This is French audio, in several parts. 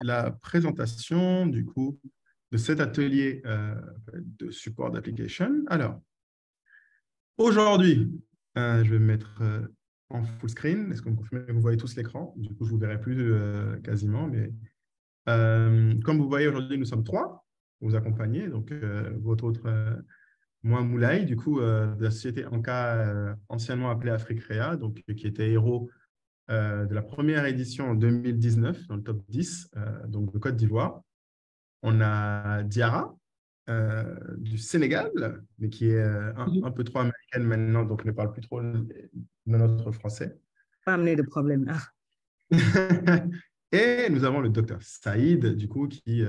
la présentation du coup de cet atelier de support d'application. Alors, aujourd'hui, je vais me mettre en full screen. Est-ce que vous confirmez que vous voyez tous l'écran? Du coup, je ne vous verrai plus quasiment. Mais comme vous voyez, aujourd'hui, nous sommes trois pour vous accompagner. Donc, votre autre, moi, Moulay, du coup, de la société Anka, anciennement appelée Africrea, donc, qui était héros de la première édition en 2019 dans le top 10 donc de Côte d'Ivoire. On a Diarra du Sénégal, mais qui est un peu trop américaine maintenant, donc ne parle plus trop notre français. Pas amener de problème. Ah. Et nous avons le docteur Saïd, du coup, qui,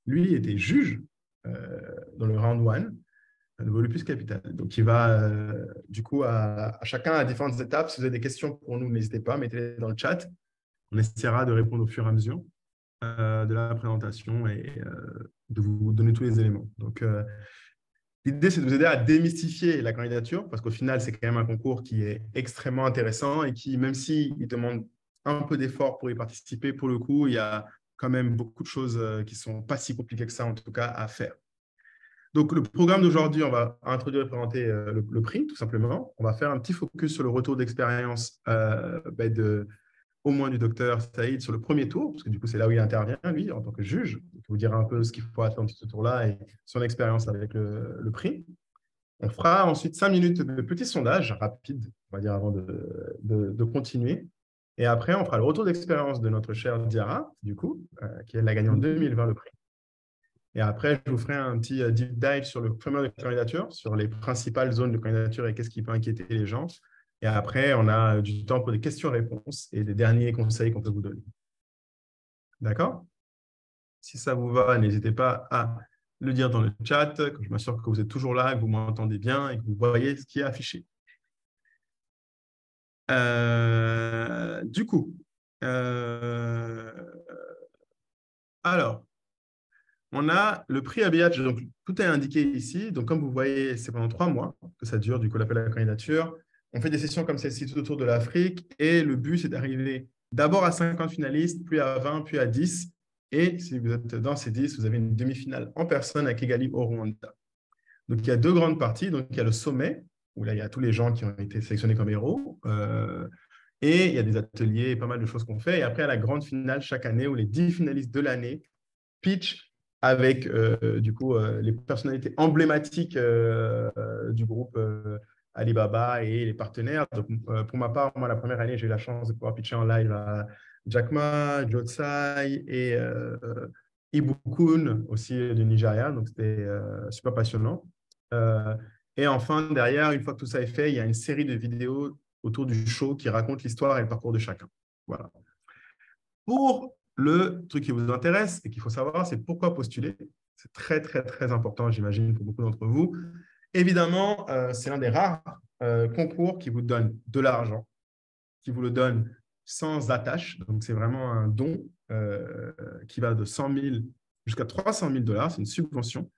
lui, était juge dans le round one de Volupus Capital. Donc, il va, du coup, à chacun à différentes étapes. Si vous avez des questions pour nous, n'hésitez pas, mettez-les dans le chat. On essaiera de répondre au fur et à mesure de la présentation et de vous donner tous les éléments. Donc, l'idée, c'est de vous aider à démystifier la candidature parce qu'au final, c'est quand même un concours qui est extrêmement intéressant et qui, même s'il demande un peu d'effort pour y participer, pour le coup, il y a quand même beaucoup de choses qui ne sont pas si compliquées que ça, en tout cas, à faire. Donc, le programme d'aujourd'hui, on va introduire et présenter le prix, tout simplement. On va faire un petit focus sur le retour d'expérience au moins du docteur Saïd sur le premier tour, parce que du coup, c'est là où il intervient, lui, en tant que juge. Il vous dire un peu ce qu'il faut attendre de ce tour-là et son expérience avec le prix. On fera ensuite 5 minutes de petits sondages rapides, on va dire, avant de continuer. Et après, on fera le retour d'expérience de notre chère Diarra, du coup, qui elle a gagné en 2020 le prix. Et après, je vous ferai un petit deep dive sur le framework de candidature, sur les principales zones de candidature et qu'est-ce qui peut inquiéter les gens. Et après, on a du temps pour des questions-réponses et des derniers conseils qu'on peut vous donner. D'accord? Si ça vous va, n'hésitez pas à le dire dans le chat, que je m'assure que vous êtes toujours là, que vous m'entendez bien et que vous voyez ce qui est affiché. Du coup, alors, on a le prix habillage, donc tout est indiqué ici. Donc, comme vous voyez, c'est pendant 3 mois que ça dure, du coup, l'appel à la candidature. On fait des sessions comme celle-ci tout autour de l'Afrique et le but, c'est d'arriver d'abord à 50 finalistes, puis à 20, puis à 10. Et si vous êtes dans ces 10, vous avez une demi-finale en personne à Kigali au Rwanda. Donc, il y a 2 grandes parties. Donc, il y a le sommet, où là, il y a tous les gens qui ont été sélectionnés comme héros. Et il y a des ateliers et pas mal de choses qu'on fait. Et après, il y a la grande finale chaque année où les 10 finalistes de l'année pitch avec du coup les personnalités emblématiques du groupe Alibaba et les partenaires. Donc, pour ma part, moi, la première année, j'ai eu la chance de pouvoir pitcher en live à Jack Ma, Joe Tsai et Ibu Kun, aussi du Nigeria. Donc, c'était super passionnant. Euh, et enfin, derrière, une fois que tout ça est fait, il y a une série de vidéos autour du show qui racontent l'histoire et le parcours de chacun. Voilà. Pour le truc qui vous intéresse et qu'il faut savoir, c'est pourquoi postuler. C'est très, très, très important, j'imagine, pour beaucoup d'entre vous. Évidemment, c'est l'un des rares concours qui vous donne de l'argent, qui vous le donne sans attache. Donc, c'est vraiment un don qui va de 100 000 jusqu'à 300 000 dollars. C'est une subvention,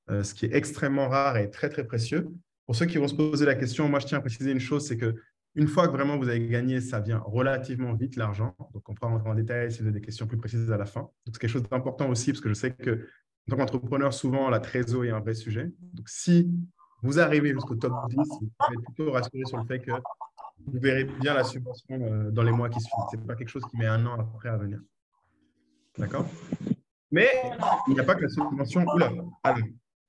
ce qui est extrêmement rare et très, très précieux. Pour ceux qui vont se poser la question, moi, je tiens à préciser une chose, c'est que une fois que vraiment vous avez gagné, ça vient relativement vite, l'argent. Donc, on pourra rentrer en détail si vous avez des questions plus précises à la fin. Donc, c'est quelque chose d'important aussi, parce que je sais que, en tant qu'entrepreneur, souvent, la trésorerie est un vrai sujet. Donc, si vous arrivez jusqu'au top 10, vous pouvez être plutôt rassuré sur le fait que vous verrez bien la subvention dans les mois qui suivent. Ce n'est pas quelque chose qui met un an après à venir. D'accord? Mais il n'y a pas que la subvention. Oula, alors,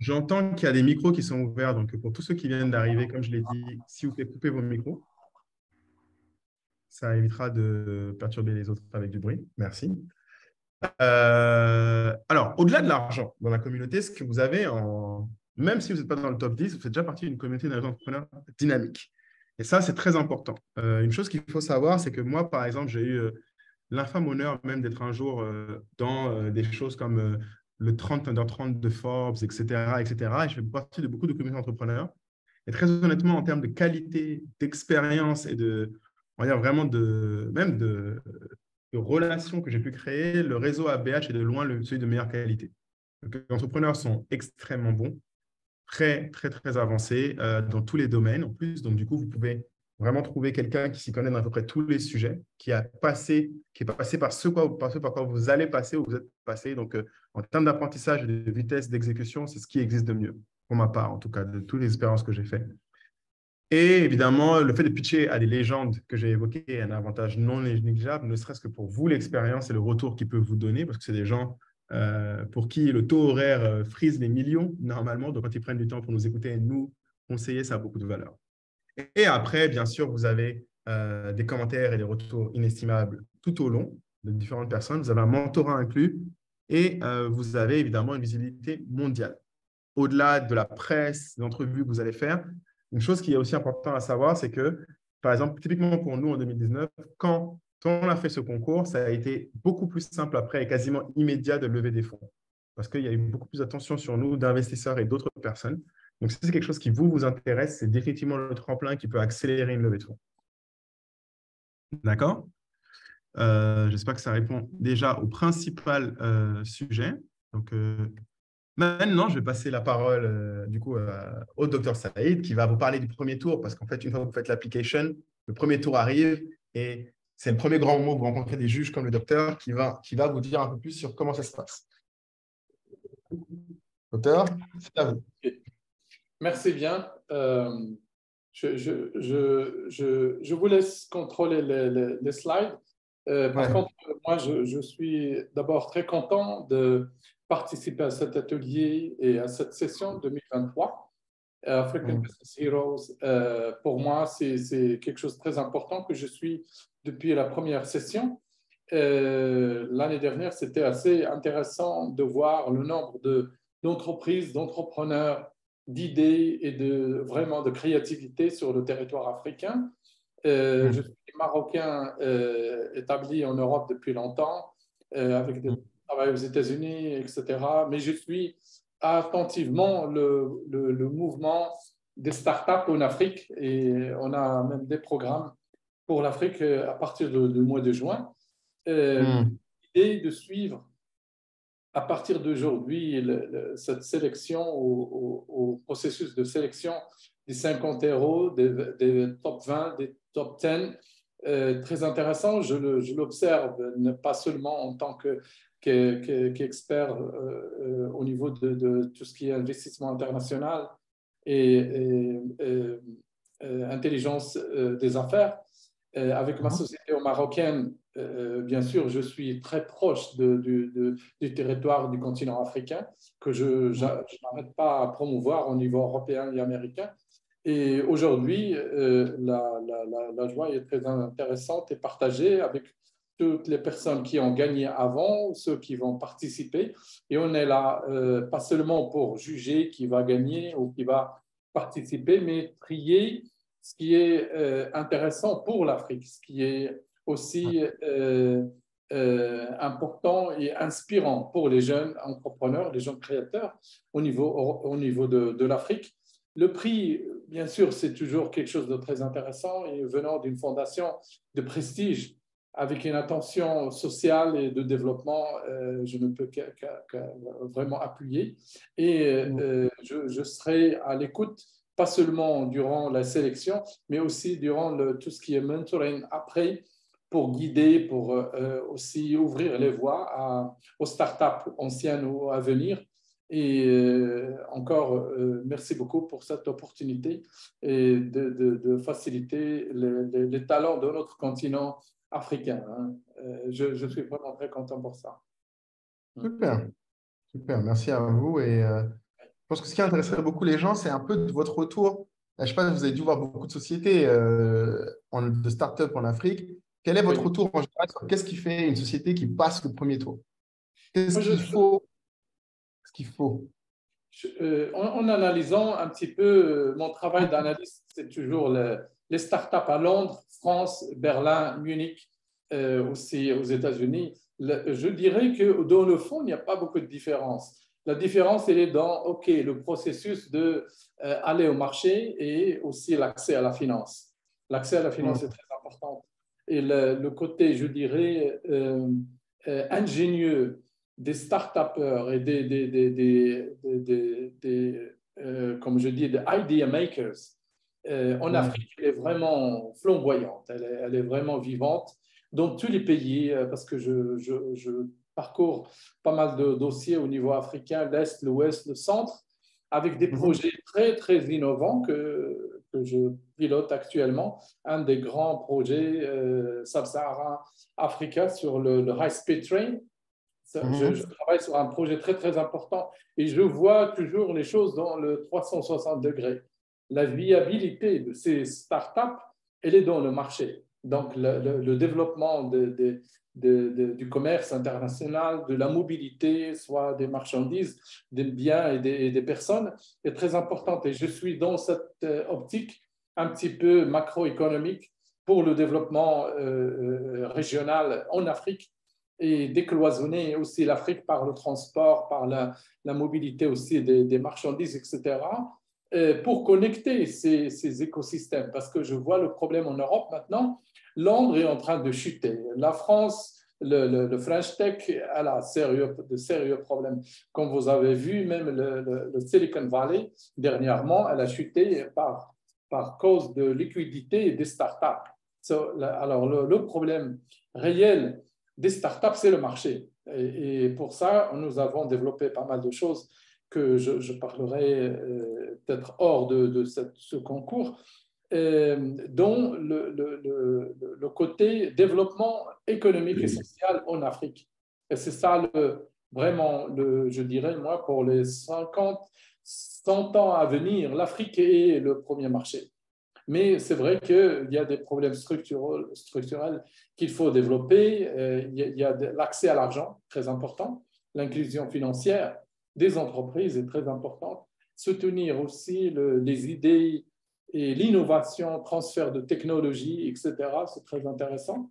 j'entends qu'il y a des micros qui sont ouverts. Donc, pour tous ceux qui viennent d'arriver, comme je l'ai dit, s'il vous plaît, coupez vos micros. Ça évitera de perturber les autres avec du bruit. Merci. Alors, au-delà de l'argent dans la communauté, ce que vous avez même si vous n'êtes pas dans le top 10, vous faites déjà partie d'une communauté d'entrepreneurs dynamique. Et ça, c'est très important. Une chose qu'il faut savoir, c'est que moi, par exemple, j'ai eu l'infâme honneur même d'être un jour dans des choses comme le 30 under 30 de Forbes, etc., etc. Et je fais partie de beaucoup de communautés d'entrepreneurs. Et très honnêtement, en termes de qualité, d'expérience et on va dire vraiment de relations que j'ai pu créer, le réseau ABH est de loin celui de meilleure qualité. Donc, les entrepreneurs sont extrêmement bons, très, très, très avancés dans tous les domaines en plus. Donc, du coup, vous pouvez Vraiment trouver quelqu'un qui s'y connaît dans à peu près tous les sujets, qui est passé par par quoi vous allez passer ou vous êtes passé. Donc, en termes d'apprentissage et de vitesse d'exécution, c'est ce qui existe de mieux, pour ma part, en tout cas, de toutes les expériences que j'ai faites. Et évidemment, le fait de pitcher à des légendes que j'ai évoquées est un avantage non négligeable, ne serait-ce que pour vous, l'expérience et le retour qu'ils peuvent vous donner, parce que c'est des gens pour qui le taux horaire frise les millions normalement. Donc, quand ils prennent du temps pour nous écouter et nous conseiller, ça a beaucoup de valeur. Et après, bien sûr, vous avez des commentaires et des retours inestimables tout au long de différentes personnes. Vous avez un mentorat inclus et vous avez évidemment une visibilité mondiale. Au-delà de la presse, des entrevues que vous allez faire, une chose qui est aussi importante à savoir, c'est que, par exemple, typiquement pour nous en 2019, quand on a fait ce concours, ça a été beaucoup plus simple après et quasiment immédiat de lever des fonds. Parce qu'il y a eu beaucoup plus d'attention sur nous, d'investisseurs et d'autres personnes. Donc, si c'est quelque chose qui vous intéresse, c'est définitivement le tremplin qui peut accélérer une levée de fonds. D'accord? J'espère que ça répond déjà au principal sujet. Donc, maintenant, je vais passer la parole du coup au docteur Saïd qui va vous parler du premier tour parce qu'en fait, une fois que vous faites l'application, le premier tour arrive et c'est le premier grand moment où vous rencontrez des juges comme le docteur qui va vous dire un peu plus sur comment ça se passe. Docteur, c'est à vous. Merci bien. Je vous laisse contrôler les slides. Par contre, moi, je suis d'abord très content de participer à cet atelier et à cette session 2023. African Business Heroes, pour moi, c'est quelque chose de très important que je suis depuis la première session. L'année dernière, c'était assez intéressant de voir le nombre d'entreprises, d'entrepreneurs, d'idées et vraiment de créativité sur le territoire africain. Je suis marocain établi en Europe depuis longtemps, avec des travail aux États-Unis, etc. Mais je suis attentivement le mouvement des startups en Afrique et on a même des programmes pour l'Afrique à partir du mois de juin. L'idée de suivre à partir d'aujourd'hui cette sélection au processus de sélection des 50 héros, des top 20, des top 10, très intéressant. Je l'observe pas seulement en tant qu'expert au niveau de tout ce qui est investissement international et intelligence des affaires. Avec ma société marocaine, bien sûr, je suis très proche du territoire du continent africain que je n'arrête pas à promouvoir au niveau européen et américain. Et aujourd'hui, la joie est très intéressante et partagée avec toutes les personnes qui ont gagné avant, ceux qui vont participer. Et on est là, pas seulement pour juger qui va gagner ou qui va participer, mais trier ce qui est intéressant pour l'Afrique, ce qui est aussi important et inspirant pour les jeunes entrepreneurs, les jeunes créateurs au niveau de l'Afrique. Le prix, bien sûr, c'est toujours quelque chose de très intéressant et venant d'une fondation de prestige avec une attention sociale et de développement, je ne peux que vraiment appuyer. Et je serai à l'écoute pas seulement durant la sélection, mais aussi durant tout ce qui est mentoring après, pour guider, pour aussi ouvrir les voies aux startups anciennes ou à venir. Et encore, merci beaucoup pour cette opportunité et de faciliter les talents de notre continent africain. Je suis vraiment très content pour ça. Super, super, merci à vous. Et je pense que ce qui intéresserait beaucoup les gens, c'est un peu de votre retour. Je ne sais pas, vous avez dû voir beaucoup de sociétés de start-up en Afrique. Quel est votre retour en général sur qu'est-ce qui fait une société qui passe le premier tour? Qu'est-ce qu'il faut? En analysant un petit peu mon travail d'analyste, c'est toujours les startups à Londres, France, Berlin, Munich, aussi aux États-Unis. Je dirais que dans le fond, il n'y a pas beaucoup de différence. La différence, elle est dans le processus d'aller au marché et aussi l'accès à la finance. L'accès à la finance est très important. Et le côté, je dirais, ingénieux des start-upers et comme je dis, des idea makers En Afrique, elle est vraiment flamboyante, elle est vraiment vivante dans tous les pays, parce que je parcours pas mal de dossiers au niveau africain, l'Est, l'Ouest, le Centre, avec des projets très, très innovants que je pilote actuellement. Un des grands projets Sub-Saharan Africa sur le high-speed train. Je travaille sur un projet très, très important et je vois toujours les choses dans le 360 degrés. La viabilité de ces startups, elle est dans le marché. Donc, le développement du commerce international, de la mobilité, soit des marchandises, des biens et des personnes, est très importante. Et je suis dans cette optique un petit peu macroéconomique pour le développement régional en Afrique et décloisonner aussi l'Afrique par le transport, par la mobilité aussi des marchandises, etc., pour connecter ces écosystèmes. Parce que je vois le problème en Europe maintenant, Londres est en train de chuter. La France, le French Tech a de sérieux problèmes. Comme vous avez vu, même le Silicon Valley, dernièrement, elle a chuté par cause de liquidité des startups. Alors, le problème réel des startups, c'est le marché. Et pour ça, nous avons développé pas mal de choses que je parlerai peut-être hors de ce concours, dont le côté développement économique et social en Afrique. Et c'est ça vraiment, je dirais, moi, pour les 50, 100 ans à venir, l'Afrique est le premier marché. Mais c'est vrai qu'il y a des problèmes structurels qu'il faut développer. Il y a l'accès à l'argent, très important. L'inclusion financière des entreprises est très importante. Soutenir aussi les idées et l'innovation, transfert de technologie, etc. C'est très intéressant.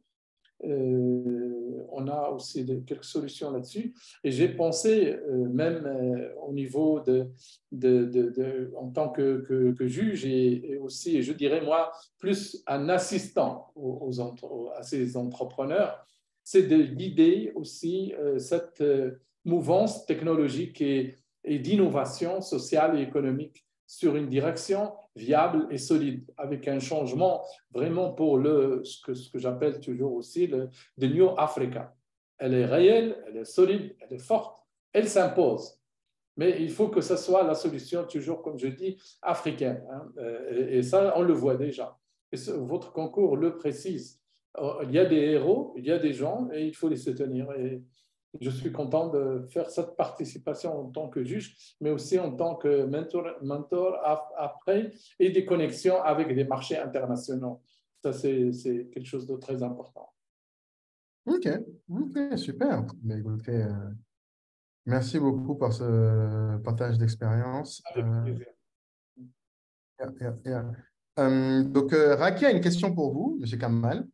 On a aussi quelques solutions là-dessus. Et j'ai pensé, même au niveau en tant que juge et aussi, je dirais moi, plus un assistant à ces entrepreneurs, c'est de guider aussi cette mouvance technologique et d'innovation sociale et économique sur une direction viable et solide, avec un changement vraiment pour ce que j'appelle toujours aussi le New Africa. Elle est réelle, elle est solide, elle est forte, elle s'impose. Mais il faut que ce soit la solution, toujours, comme je dis, africaine. Hein. Et ça, on le voit déjà. Et votre concours le précise. Il y a des héros, il y a des gens, et il faut les soutenir. Et je suis content de faire cette participation en tant que juge, mais aussi en tant que mentor après, et des connexions avec des marchés internationaux. Ça, c'est quelque chose de très important. Ok, super. Mais écoutez, merci beaucoup pour ce partage d'expérience. Avec plaisir. Donc, Raki a une question pour vous, M. Kamal.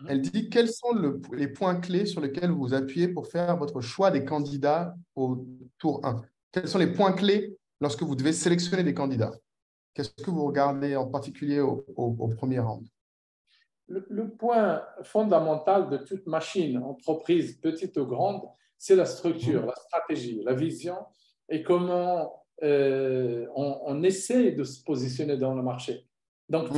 Elle dit, quels sont les points clés sur lesquels vous vous appuyez pour faire votre choix des candidats au tour 1? Quels sont les points clés lorsque vous devez sélectionner des candidats? Qu'est-ce que vous regardez en particulier au premier round? Le point fondamental de toute machine, entreprise, petite ou grande, c'est la structure, la stratégie, la vision et comment on essaie de se positionner dans le marché. Donc,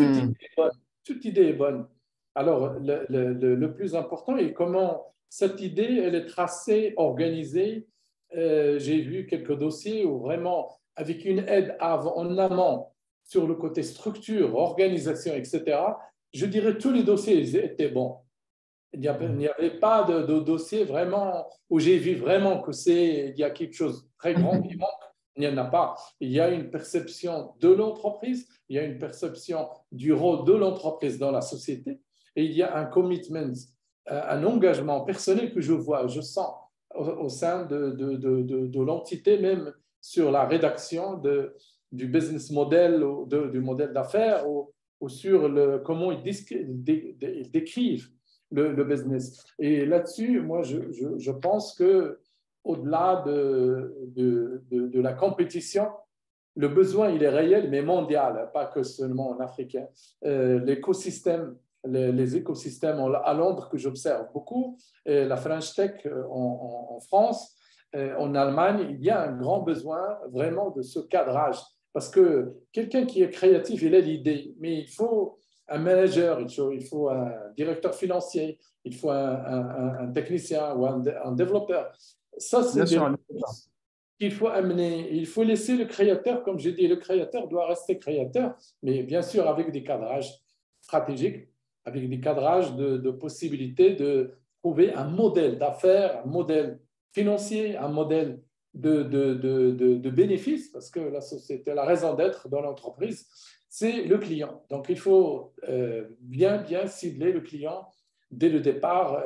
toute idée est bonne. Alors, le plus important est comment cette idée, elle est tracée, organisée. J'ai vu quelques dossiers où vraiment, avec une aide en amont sur le côté structure, organisation, etc., je dirais que tous les dossiers étaient bons. Il n'y avait pas de dossier vraiment où j'ai vu vraiment il y a quelque chose de très grand qui manque. Il n'y en a pas. Il y a une perception de l'entreprise, il y a une perception du rôle de l'entreprise dans la société et il y a un commitment, un engagement personnel que je vois, je sens au sein de l'entité, même sur la rédaction du business model, du modèle d'affaires ou sur comment ils décrivent le business. Et là-dessus, moi, je pense qu'au-delà de la compétition, le besoin, il est réel, mais mondial, pas que seulement en africain. L'écosystème, les écosystèmes à Londres que j'observe beaucoup, la French Tech en France, en Allemagne, il y a un grand besoin vraiment de ce cadrage Parce que quelqu'un qui est créatif, il a l'idée, mais il faut un manager, il faut un directeur financier, il faut un technicien ou un développeur. Ça, c'est Bien des sûr, ressources qu'il faut amener. Il faut laisser le créateur, comme j'ai dit, le créateur doit rester créateur, mais bien sûr avec des cadrages stratégiques, avec des cadrages de possibilités de trouver un modèle d'affaires, un modèle financier, un modèle de bénéfices, parce que la société, la raison d'être dans l'entreprise, c'est le client. Donc, il faut bien cibler le client dès le départ,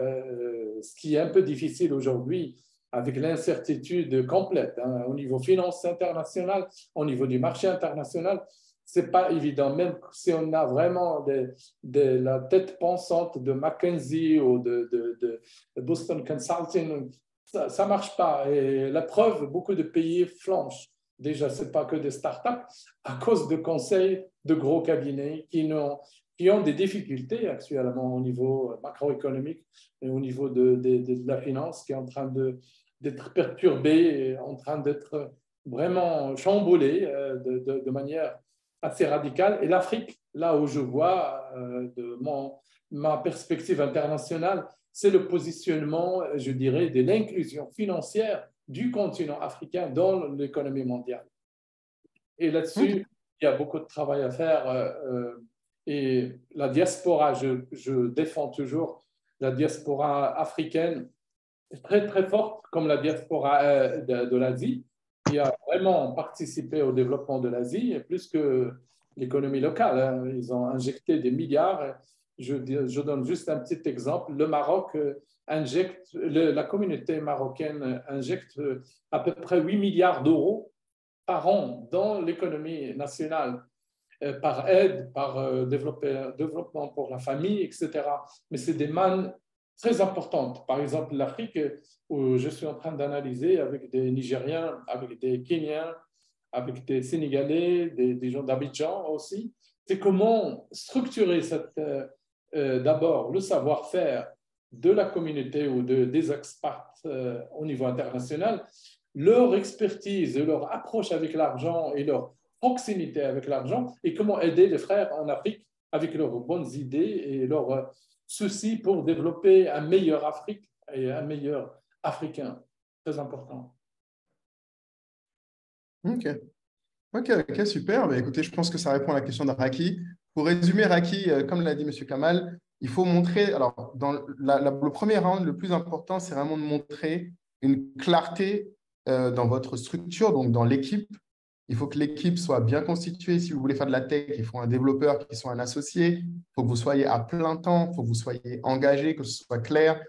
ce qui est un peu difficile aujourd'hui avec l'incertitude complète au niveau finance international, au niveau du marché international. Ce n'est pas évident, même si on a vraiment la tête pensante de McKinsey ou de Boston Consulting, ça ne marche pas. Et la preuve, beaucoup de pays flanchent. Déjà, ce n'est pas que des startups, à cause de conseils de gros cabinets qui ont des difficultés actuellement au niveau macroéconomique et au niveau de la finance qui est en train d'être perturbée, et en train d'être vraiment chamboulée de manière assez radicale. Et l'Afrique, là où je vois ma perspective internationale, c'est le positionnement, je dirais, de l'inclusion financière du continent africain dans l'économie mondiale. Et Ok. là-dessus, il y a beaucoup de travail à faire. Et la diaspora, je défends toujours la diaspora africaine est très, très forte, comme la diaspora de l'Asie, qui a vraiment participé au développement de l'Asie, et plus que l'économie locale. Hein. Ils ont injecté des milliards. Je donne juste un petit exemple. Le Maroc injecte, la communauté marocaine injecte à peu près 8 milliards d'euros par an dans l'économie nationale, par aide, par développement pour la famille, etc. Mais c'est des mannes très importantes. Par exemple, l'Afrique, où je suis en train d'analyser avec des Nigériens, avec des Kenyans, avec des Sénégalais, des gens d'Abidjan aussi, c'est comment structurer d'abord le savoir-faire de la communauté ou des experts au niveau international, leur expertise, leur approche avec l'argent et leur proximité avec l'argent et comment aider les frères en Afrique avec leurs bonnes idées et leurs soucis pour développer un meilleur Afrique et un meilleur Africain. Très important. Ok. Ok, ok, super. Bah, écoutez, je pense que ça répond à la question de Raki. Pour résumer, Raki, comme l'a dit M. Kamal, il faut montrer, alors, dans le premier round, le plus important, c'est vraiment de montrer une clarté dans votre structure, donc dans l'équipe. Il faut que l'équipe soit bien constituée. Si vous voulez faire de la tech, il faut un développeur qui soit un associé. Il faut que vous soyez à plein temps, il faut que vous soyez engagé, que ce soit clair.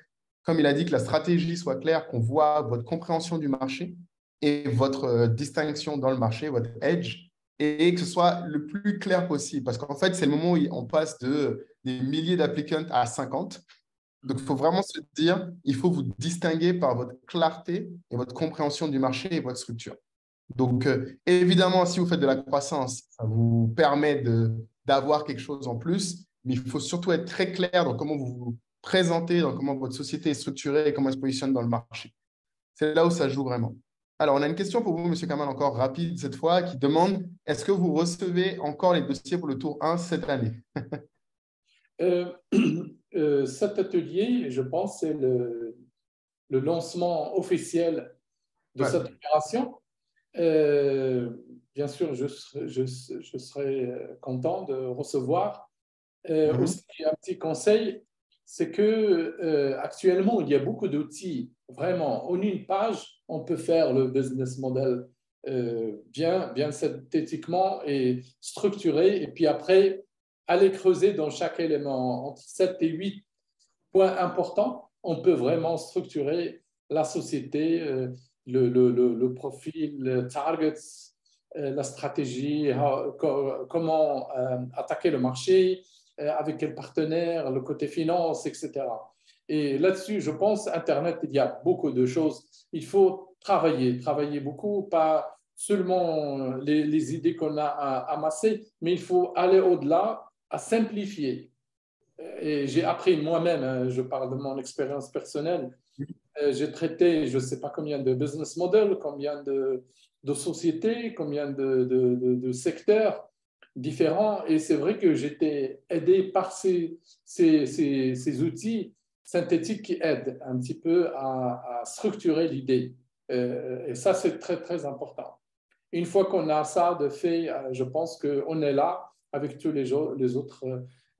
Comme il a dit, que la stratégie soit claire, qu'on voit votre compréhension du marché et votre distinction dans le marché, votre edge, et que ce soit le plus clair possible. Parce qu'en fait, c'est le moment où on passe des milliers d'applicants à 50. Donc, il faut vraiment se dire, il faut vous distinguer par votre clarté et votre compréhension du marché et votre structure. Donc, évidemment, si vous faites de la croissance, ça vous permet d'avoir quelque chose en plus, mais il faut surtout être très clair dans comment vous vous présentez, dans comment votre société est structurée et comment elle se positionne dans le marché. C'est là où ça joue vraiment. Alors, on a une question pour vous, M. Kamal, encore rapide cette fois, qui demande, est-ce que vous recevez encore les dossiers pour le tour 1 cette année? Cet atelier, je pense, c'est le lancement officiel de Ouais. cette opération. Bien sûr, je serai content de recevoir. Aussi, un petit conseil, c'est que actuellement, il y a beaucoup d'outils. Vraiment, en une page, on peut faire le business model bien synthétiquement et structuré. Et puis après, aller creuser dans chaque élément entre 7 et 8 points importants. On peut vraiment structurer la société, le profil, le targets, la stratégie, comment attaquer le marché, avec quel partenaire, le côté finance, etc. Et là-dessus, je pense, Internet, il y a beaucoup de choses. Il faut travailler beaucoup, pas seulement les idées qu'on a amassées, mais il faut aller au-delà, à simplifier. Et j'ai appris moi-même, je parle de mon expérience personnelle, J'ai traité, je ne sais pas combien de business models, combien de sociétés, combien de secteurs différents. Et c'est vrai que j'étais aidé par ces outils synthétiques qui aident un petit peu à structurer l'idée. Et ça, c'est très, très important. Une fois qu'on a ça de fait, je pense qu'on est là avec tous les autres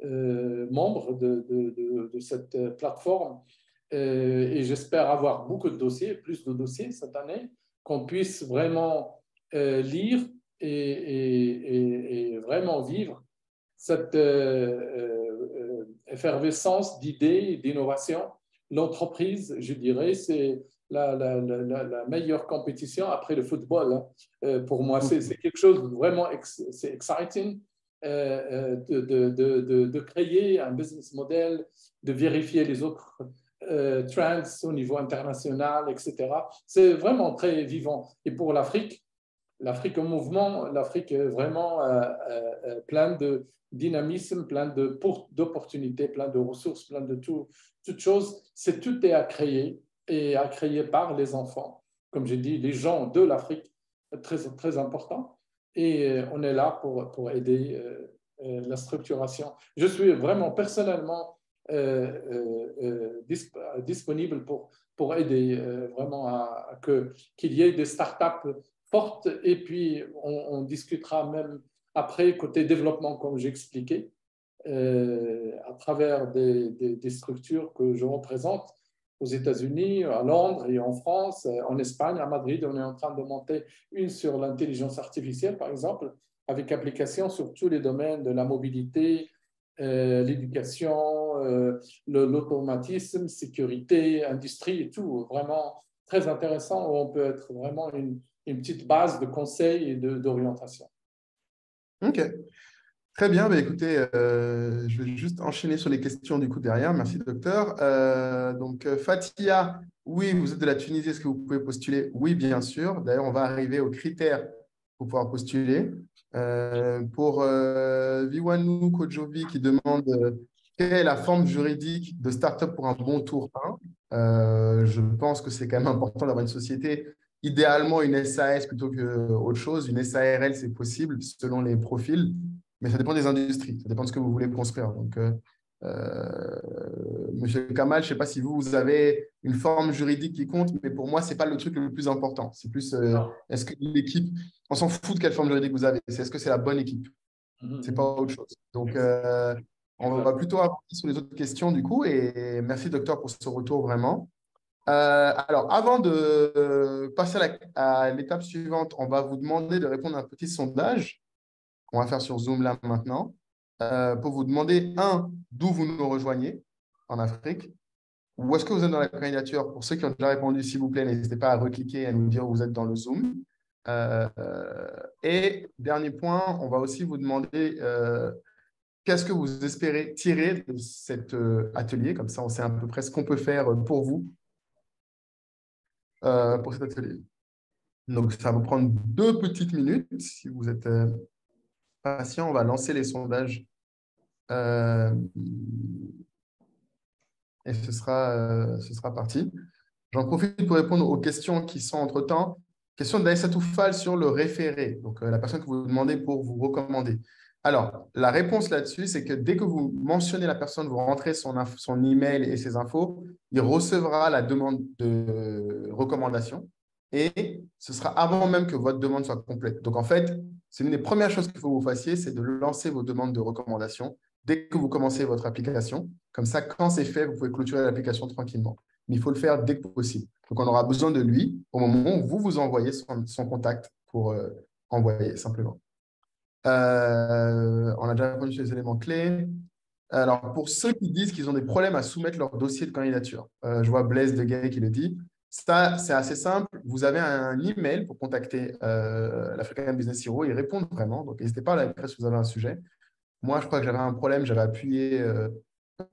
membres de cette plateforme. Et j'espère avoir beaucoup de dossiers, plus de dossiers cette année, qu'on puisse vraiment lire et vraiment vivre cette effervescence d'idées et d'innovation. L'entreprise, je dirais, c'est la meilleure compétition après le football. Hein. Pour moi, c'est quelque chose de vraiment c'est exciting de créer un business model, de vérifier les autres trends au niveau international, etc. C'est vraiment très vivant. Et pour l'Afrique en mouvement, l'Afrique est vraiment plein de dynamisme, plein d'opportunités, plein de ressources, plein de toutes choses. Tout est à créer et à créer par les enfants. Comme j'ai dit, les gens de l'Afrique, très, très important. Et on est là pour aider la structuration. Je suis vraiment personnellement disponible pour aider vraiment qu'il y ait des startups forte et puis on discutera même après côté développement comme j'ai expliqué à travers des structures que je représente aux États-Unis, à Londres et en France, en Espagne, à Madrid. On est en train de monter une sur l'intelligence artificielle, par exemple, avec application sur tous les domaines de la mobilité, l'éducation, l'automatisme, sécurité, industrie et tout. Vraiment très intéressant où on peut être vraiment une petite base de conseils et d'orientation. OK. Très bien. Bah, écoutez, je vais juste enchaîner sur les questions du coup derrière. Merci, docteur. Donc, Fatia, oui, vous êtes de la Tunisie. Est-ce que vous pouvez postuler? Oui, bien sûr. D'ailleurs, on va arriver aux critères pour pouvoir postuler. Pour Viwanou Kojovi qui demande quelle est la forme juridique de start-up pour un bon tour 1. Je pense que c'est quand même important d'avoir une société, idéalement une SAS plutôt qu'autre chose. Une SARL, c'est possible selon les profils, mais ça dépend des industries, ça dépend de ce que vous voulez construire. Donc, Monsieur Kamal, je ne sais pas si vous avez une forme juridique qui compte, mais pour moi, ce n'est pas le truc le plus important. C'est plus, est-ce que l'équipe, on s'en fout de quelle forme juridique vous avez, c'est est-ce que c'est la bonne équipe? Ce n'est pas autre chose. Donc, on va plutôt avancer sur les autres questions du coup, et merci docteur pour ce retour vraiment. Alors, avant de passer à l'étape suivante, on va vous demander de répondre à un petit sondage qu'on va faire sur Zoom là maintenant, pour vous demander, d'où vous nous rejoignez en Afrique. Où est-ce que vous êtes dans la candidature? Pour ceux qui ont déjà répondu, s'il vous plaît, n'hésitez pas à recliquer et à nous dire où vous êtes dans le Zoom. Et dernier point, on va aussi vous demander qu'est-ce que vous espérez tirer de cet atelier. Comme ça, on sait à peu près ce qu'on peut faire pour vous pour cet atelier. Donc, ça va vous prendre 2 petites minutes. Si vous êtes patient, on va lancer les sondages. Et ce sera parti. J'en profite pour répondre aux questions qui sont entre-temps. Question d'Aïssa Toufal sur le référé, donc la personne que vous demandez pour vous recommander. Alors, la réponse là-dessus, c'est que dès que vous mentionnez la personne, vous rentrez son email et ses infos, il recevra la demande de recommandation et ce sera avant même que votre demande soit complète. Donc, en fait, c'est une des premières choses qu'il faut que vous fassiez, c'est de lancer vos demandes de recommandation dès que vous commencez votre application. Comme ça, quand c'est fait, vous pouvez clôturer l'application tranquillement. Mais il faut le faire dès que possible. Donc, on aura besoin de lui au moment où vous envoyez son contact pour envoyer simplement. On a déjà répondu sur les éléments clés. Alors, pour ceux qui disent qu'ils ont des problèmes à soumettre leur dossier de candidature, je vois Blaise Deguay qui le dit. Ça, c'est assez simple. Vous avez un email pour contacter l'African Business Hero. Ils répondent vraiment. Donc, n'hésitez pas à l'écrire si vous avez un sujet. Moi, je crois que j'avais un problème. J'avais appuyé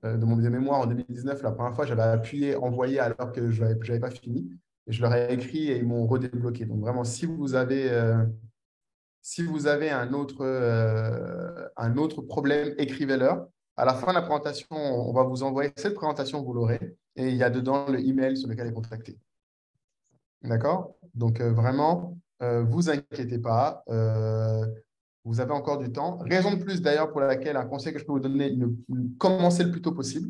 de mon mémoire en 2019. La première fois, j'avais appuyé envoyer alors que je n'avais pas fini. Et je leur ai écrit et ils m'ont redébloqué. Donc, vraiment, si vous avez un autre problème, écrivez-leur. À la fin de la présentation, on va vous envoyer cette présentation, vous l'aurez. et il y a dedans le email sur lequel est contacté. D'accord? Donc, vraiment, vous inquiétez pas. Vous avez encore du temps. Raison de plus, d'ailleurs, pour laquelle un conseil que je peux vous donner, commencez le plus tôt possible.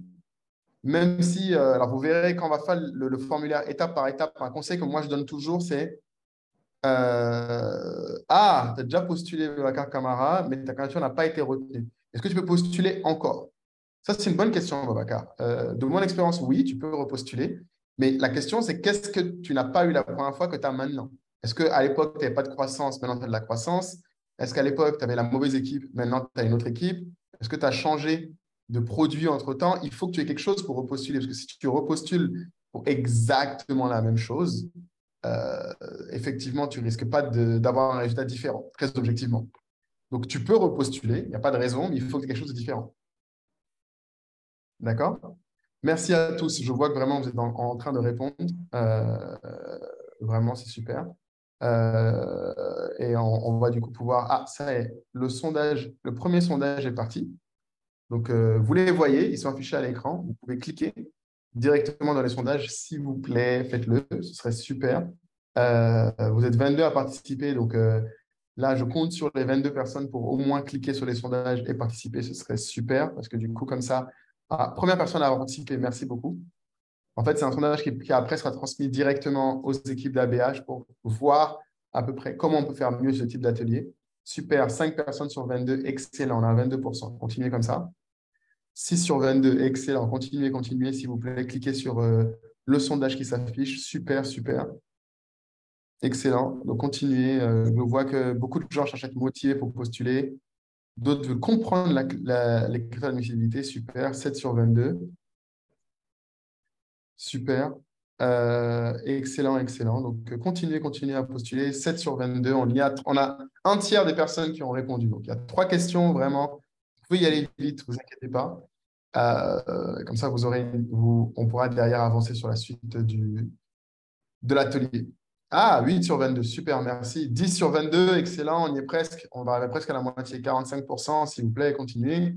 Même si, alors vous verrez quand on va faire le formulaire étape par étape, un conseil que moi je donne toujours, c'est ah, tu as déjà postulé Babacar Camara, mais ta candidature n'a pas été retenue. Est-ce que tu peux postuler encore? Ça, c'est une bonne question, Babacar. De mon expérience, oui, tu peux repostuler. Mais la question, c'est qu'est-ce que tu n'as pas eu la première fois que tu as maintenant? Est-ce qu'à l'époque, tu n'avais pas de croissance, maintenant tu as de la croissance? Est-ce qu'à l'époque, tu avais la mauvaise équipe, maintenant tu as une autre équipe? Est-ce que tu as changé de produit entre-temps? Il faut que tu aies quelque chose pour repostuler. Parce que si tu repostules pour exactement la même chose, effectivement, tu risques pas d'avoir un résultat différent, très objectivement. Donc, tu peux repostuler, il n'y a pas de raison, mais il faut que tu aies quelque chose de différent. D'accord? Merci à tous. Je vois que vraiment vous êtes en train de répondre. Vraiment, c'est super. Et on va du coup pouvoir… Ah, ça y est, le sondage, le premier sondage est parti. Donc, vous les voyez, ils sont affichés à l'écran. Vous pouvez cliquer directement dans les sondages, s'il vous plaît, faites-le, ce serait super. Vous êtes 22 à participer, donc là, je compte sur les 22 personnes pour au moins cliquer sur les sondages et participer, ce serait super, parce que du coup, comme ça, première personne à participer, merci beaucoup. En fait, c'est un sondage qui après sera transmis directement aux équipes d'ABH pour voir à peu près comment on peut faire mieux ce type d'atelier. Super, 5 personnes sur 22, excellent, on a 22%. Continuez comme ça. 6 sur 22, excellent. Continuez, continuez, s'il vous plaît. Cliquez sur le sondage qui s'affiche. Super, super. Excellent. Donc, continuez. Je vois que beaucoup de gens cherchent à être motivés pour postuler. D'autres veulent comprendre les critères d'admissibilité. Super. 7 sur 22. Super. Excellent, excellent. Donc, continuez, continuez à postuler. 7 sur 22. On a un tiers des personnes qui ont répondu. Donc, il y a 3 questions vraiment. Vous pouvez y aller vite, ne vous inquiétez pas. Comme ça, on pourra derrière avancer sur la suite de l'atelier. Ah, 8 sur 22, super, merci. 10 sur 22, excellent, on y est presque. On va arriver presque à la moitié, 45%, s'il vous plaît, continuez.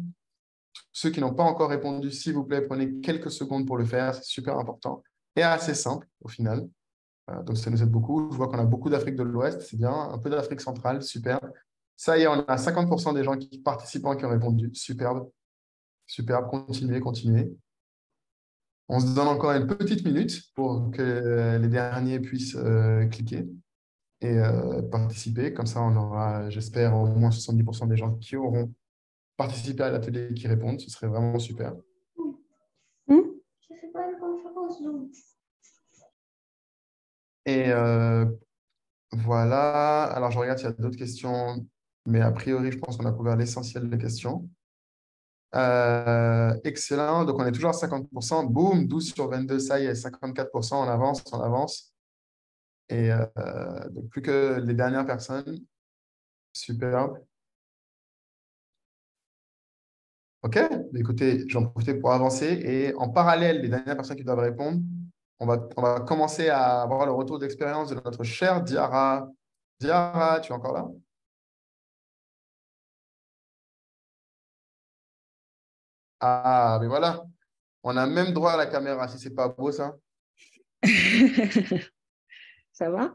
Ceux qui n'ont pas encore répondu, s'il vous plaît, prenez quelques secondes pour le faire, c'est super important et assez simple au final. Donc, ça nous aide beaucoup. Je vois qu'on a beaucoup d'Afrique de l'Ouest, c'est bien. Un peu d'Afrique centrale, super. Ça y est, on a 50% des gens participants qui ont répondu. Superbe. Superbe, continuez, continuez. On se donne encore une petite minute pour que les derniers puissent cliquer et participer. Comme ça, on aura, j'espère, au moins 70% des gens qui auront participé à l'atelier qui répondent. Ce serait vraiment super. Je ne fais pas une conférence Zoom. Et voilà. Alors, je regarde s'il y a d'autres questions, mais a priori, je pense qu'on a couvert l'essentiel des questions. Excellent. Donc, on est toujours à 50%. Boum, 12 sur 22, ça y est, 54%. On avance, on avance. Et donc, plus que les dernières personnes. Superbe. OK. Écoutez, j'en profite pour avancer. Et en parallèle, les dernières personnes qui doivent répondre, on va commencer à avoir le retour d'expérience de notre chère Diara. Diara, tu es encore là? Ah, mais voilà. On a même droit à la caméra, si c'est pas beau, ça. Ça va?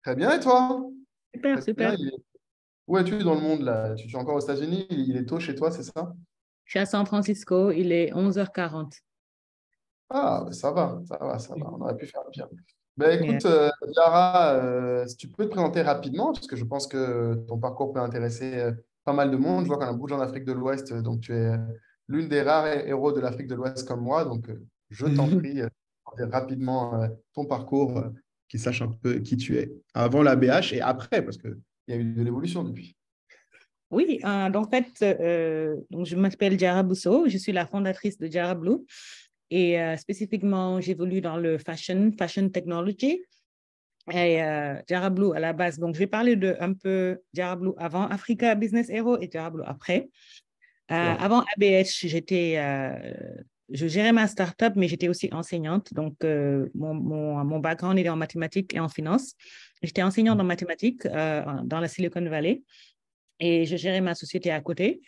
Très bien, et toi? Super, Très bien. super. Où es-tu dans le monde, là? Tu es encore aux États-Unis? Il est tôt chez toi, c'est ça? Je suis à San Francisco, il est 11h40. Ah, ben ça va, ça va, ça va. On aurait pu faire pire. Ben, Yeah. écoute, Diara, si tu peux te présenter rapidement, parce que je pense que ton parcours peut intéresser pas mal de monde. Je vois qu'on a beaucoup de gens d'Afrique de l'Ouest, donc tu es l'une des rares héros de l'Afrique de l'Ouest comme moi. Donc, je t'en prie, présenter rapidement ton parcours, qu'ils sachent un peu qui tu es, avant la BH et après, parce qu'il y a eu de l'évolution depuis. Oui, donc en fait, donc je m'appelle Diara Bousso, je suis la fondatrice de Diara Blue et spécifiquement, j'évolue dans le fashion technology. Et Diara Blue à la base, donc je vais parler de un peu Diara Blue avant Africa Business Hero et Diara Blue après. Avant ABH, je gérais ma startup, mais j'étais aussi enseignante. Donc, mon background était en mathématiques et en finance. J'étais enseignante en mathématiques dans la Silicon Valley et je gérais ma société à côté.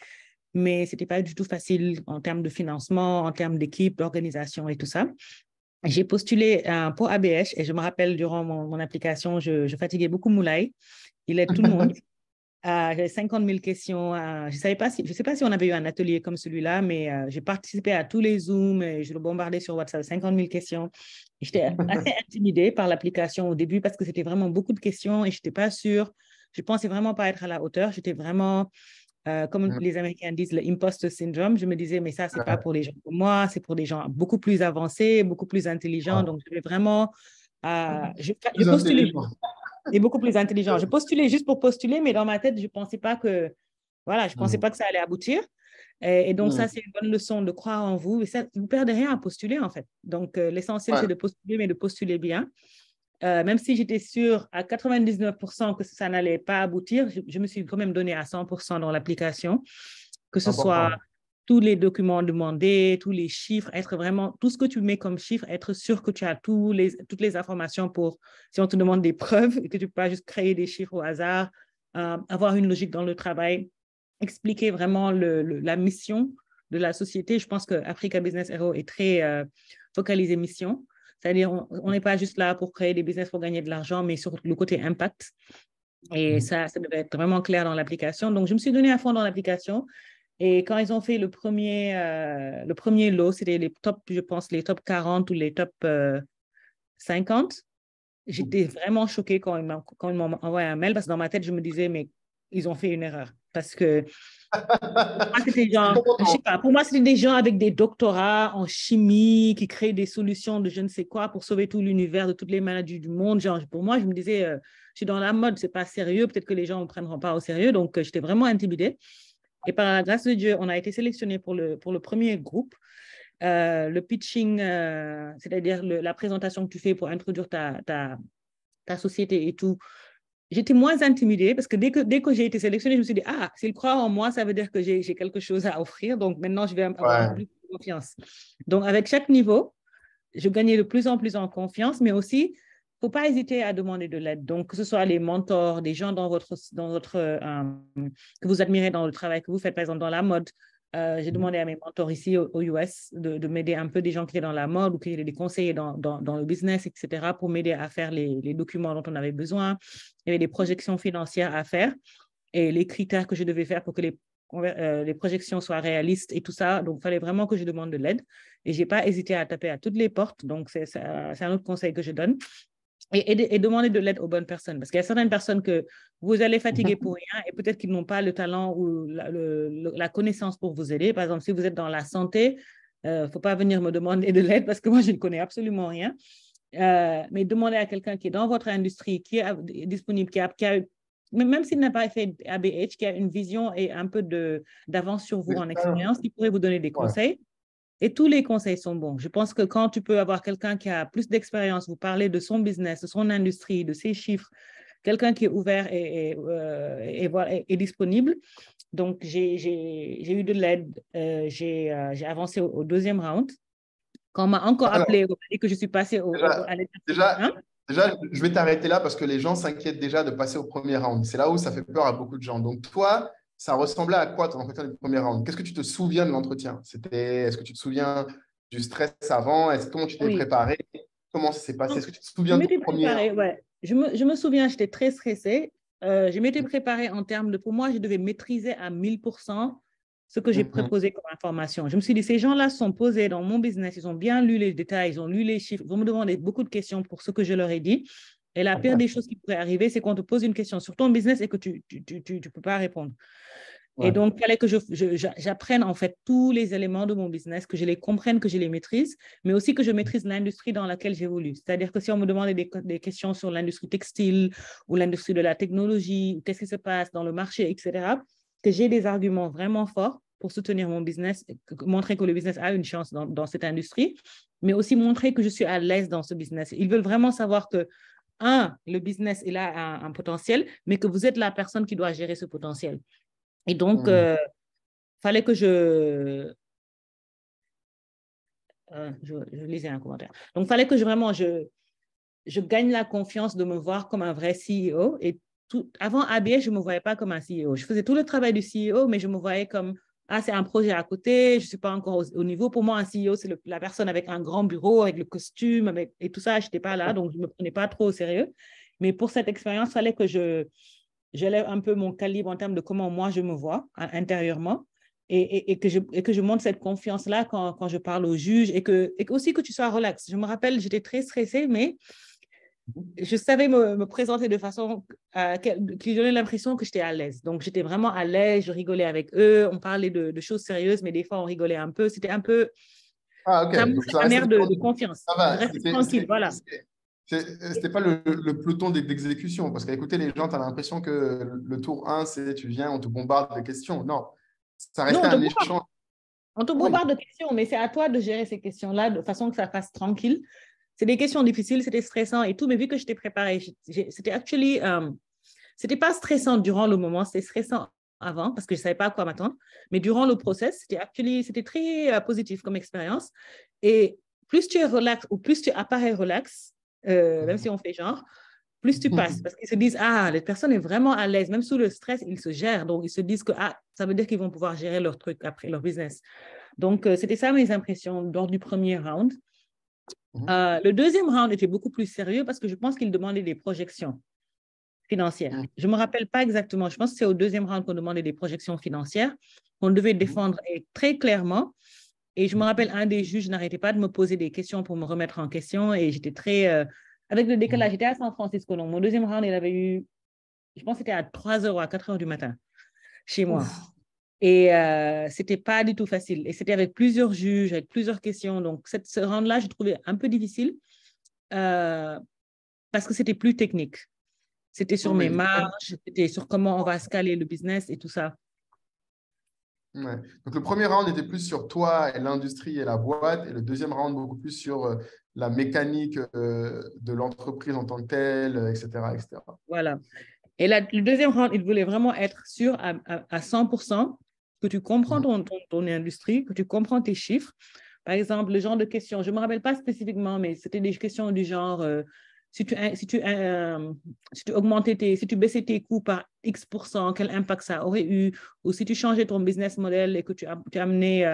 mais ce n'était pas du tout facile en termes de financement, en termes d'équipe, d'organisation et tout ça. J'ai postulé pour ABH et je me rappelle, durant mon application, je fatiguais beaucoup Moulay. Il aide tout le monde. J'avais 50 000 questions. Je ne sais pas si on avait eu un atelier comme celui-là, mais j'ai participé à tous les Zooms et je le bombardais sur WhatsApp, 50 000 questions. J'étais assez intimidée par l'application au début parce que c'était vraiment beaucoup de questions et je n'étais pas sûre. Je ne pensais vraiment pas être à la hauteur. J'étais vraiment, comme les Américains disent, le imposter syndrome. Je me disais, mais ça, ce n'est pas pour les gens comme moi, c'est pour des gens beaucoup plus avancés, beaucoup plus intelligents. Donc, je vais vraiment... je postulais. Et beaucoup plus intelligent. Je postulais juste pour postuler, mais dans ma tête, je ne pensais pas que, voilà, je pensais pas que ça allait aboutir. Et donc, ça, c'est une bonne leçon de croire en vous. Et ça, vous ne perdez rien à postuler, en fait. Donc, l'essentiel, c'est de postuler, mais de postuler bien. Même si j'étais sûre à 99% que ça n'allait pas aboutir, je me suis quand même donné à 100% dans l'application, que ce soit tous les documents demandés, tous les chiffres, être vraiment, tout ce que tu mets comme chiffre, être sûr que tu as toutes les informations pour, si on te demande des preuves, et que tu ne peux pas juste créer des chiffres au hasard, avoir une logique dans le travail, expliquer vraiment la mission de la société. Je pense que Africa Business Hero est très focalisé mission. C'est-à-dire, on n'est pas juste là pour créer des business pour gagner de l'argent, mais sur le côté impact. Et ça devait être vraiment clair dans l'application. Donc, je me suis donné à fond dans l'application. Et quand ils ont fait le premier lot, c'était les top, je pense, les top 40 ou les top 50. J'étais vraiment choquée quand ils m'ont envoyé un mail parce que dans ma tête, je me disais, mais ils ont fait une erreur. Parce que pour moi, c'était des gens avec des doctorats en chimie qui créent des solutions de je ne sais quoi pour sauver tout l'univers de toutes les maladies du monde. Genre, pour moi, je me disais, je suis dans la mode, c'est pas sérieux, peut-être que les gens ne me prendront pas au sérieux. Donc, j'étais vraiment intimidée. Et par la grâce de Dieu, on a été sélectionné pour le premier groupe. Le pitching, c'est-à-dire la présentation que tu fais pour introduire ta société et tout, j'étais moins intimidée parce que dès que j'ai été sélectionnée, je me suis dit, s'il croit en moi, ça veut dire que j'ai quelque chose à offrir. Donc maintenant, je vais avoir un peu plus de confiance. Donc avec chaque niveau, je gagnais de plus en plus en confiance, mais aussi, il ne faut pas hésiter à demander de l'aide. Donc, que ce soit les mentors, des gens que vous admirez dans le travail que vous faites, par exemple dans la mode. J'ai demandé à mes mentors ici aux US de m'aider un peu, des gens qui étaient dans la mode ou qui étaient des conseillers dans le business, etc., pour m'aider à faire les documents dont on avait besoin. Il y avait des projections financières à faire et les critères que je devais faire pour que les projections soient réalistes et tout ça. Donc, il fallait vraiment que je demande de l'aide. Et je n'ai pas hésité à taper à toutes les portes. Donc, c'est un autre conseil que je donne. Et demander de l'aide aux bonnes personnes. Parce qu'il y a certaines personnes que vous allez fatiguer pour rien et peut-être qu'ils n'ont pas le talent ou la connaissance pour vous aider. Par exemple, si vous êtes dans la santé, il ne faut pas venir me demander de l'aide parce que moi, je ne connais absolument rien. Mais demandez à quelqu'un qui est dans votre industrie, qui est disponible, qui a même s'il n'a pas fait ABH, qui a une vision et un peu d'avance sur vous en expérience, qui pourrait vous donner des conseils. Et tous les conseils sont bons. Je pense que quand tu peux avoir quelqu'un qui a plus d'expérience, vous parler de son business, de son industrie, de ses chiffres, quelqu'un qui est ouvert et disponible. Donc, j'ai eu de l'aide. J'ai avancé au deuxième round. Quand on m'a encore appelé et que je suis passée à l'étape Déjà, je vais t'arrêter là parce que les gens s'inquiètent déjà de passer au premier round. C'est là où ça fait peur à beaucoup de gens. Donc, toi, ça ressemblait à quoi ton entretien du premier round? Qu'est-ce que tu te souviens de l'entretien? Est-ce que tu te souviens du stress avant? Comment tu t'es préparé? Comment ça s'est passé? Est-ce que tu te souviens du premier round? Je me souviens, j'étais très stressée. Je m'étais préparée en termes de, pour moi, je devais maîtriser à 1000% ce que j'ai proposé comme information. Je me suis dit, ces gens-là sont posés dans mon business, ils ont bien lu les détails, ils ont lu les chiffres, ils vont me demander beaucoup de questions pour ce que je leur ai dit. Et la pire des choses qui pourrait arriver, c'est qu'on te pose une question sur ton business et que tu ne peux pas répondre. Et donc, il fallait que j'apprenne en fait tous les éléments de mon business, que je les comprenne, que je les maîtrise, mais aussi que je maîtrise l'industrie dans laquelle j'évolue. C'est-à-dire que si on me demandait des questions sur l'industrie textile ou l'industrie de la technologie, qu'est-ce qui se passe dans le marché, etc., que j'ai des arguments vraiment forts pour soutenir mon business, montrer que le business a une chance dans cette industrie, mais aussi montrer que je suis à l'aise dans ce business. Ils veulent vraiment savoir que, le business, il a un potentiel, mais que vous êtes la personne qui doit gérer ce potentiel. Et donc, fallait que je lisais un commentaire. Donc, fallait que je gagne la confiance de me voir comme un vrai CEO. Et avant ABS, je ne me voyais pas comme un CEO. Je faisais tout le travail du CEO, mais je me voyais comme ah, c'est un projet à côté, je ne suis pas encore au niveau. Pour moi, un CEO, c'est la personne avec un grand bureau, avec le costume, et tout ça, je n'étais pas là, donc je ne me prenais pas trop au sérieux. Mais pour cette expérience, il fallait que j'élève un peu mon calibre en termes de comment moi je me vois intérieurement et que je montre cette confiance-là quand je parle au juge et aussi que tu sois relax. Je me rappelle, j'étais très stressée, mais je savais me présenter de façon qui donnait l'impression que j'étais à l'aise. Donc, j'étais vraiment à l'aise, je rigolais avec eux, on parlait de choses sérieuses, mais des fois, on rigolait un peu. C'était un peu… Ah, ok. Ça me Donc, fait ça un restait air de confiance. ça va. Je restais tranquille, voilà. C'était pas le peloton d'exécution, parce qu'à écouter les gens, tu as l'impression que le tour 1, c'est tu viens, on te bombarde de questions. Non, ça Non, restait un échange. on te Oui. bombarde de questions, mais c'est à toi de gérer ces questions-là de façon que ça fasse tranquille. C'est des questions difficiles, c'était stressant et tout, mais vu que je t'ai préparé, c'était actually, c'était pas stressant durant le moment, c'était stressant avant parce que je savais pas à quoi m'attendre, mais durant le process, c'était très positif comme expérience. Et plus tu es relax ou plus tu apparais relax, même si on fait genre, plus tu passes parce qu'ils se disent, ah, la personne est vraiment à l'aise, même sous le stress, ils se gèrent. Donc, ils se disent que, ah, ça veut dire qu'ils vont pouvoir gérer leur truc après, leur business. Donc, c'était ça mes impressions lors du premier round. Le deuxième round était beaucoup plus sérieux parce que je pense qu'il demandait des projections financières. Je ne me rappelle pas exactement. Je pense que c'est au deuxième round qu'on demandait des projections financières qu'on devait défendre très clairement. Et je me rappelle, un des juges n'arrêtait pas de me poser des questions pour me remettre en question. Et j'étais très… avec le décalage, j'étais à San Francisco. Donc, mon deuxième round, il avait eu… Je pense que c'était à 3h ou à 4h du matin chez moi. Ouf. Et ce n'était pas du tout facile. Et c'était avec plusieurs juges, avec plusieurs questions. Donc, ce round-là, je trouvais un peu difficile parce que c'était plus technique. C'était sur mes marges, c'était sur comment on va scaler le business et tout ça. Ouais. Donc, le premier round était plus sur toi et l'industrie et la boîte. Et le deuxième round, beaucoup plus sur la mécanique de l'entreprise en tant que telle, etc., etc. Voilà. Et le deuxième round, il voulait vraiment être sûr à 100% que tu comprends ton industrie, que tu comprends tes chiffres. Par exemple, le genre de questions, je ne me rappelle pas spécifiquement, mais c'était des questions du genre, si tu baissais tes coûts par X%, quel impact ça aurait eu? Ou si tu changeais ton business model et que tu amenais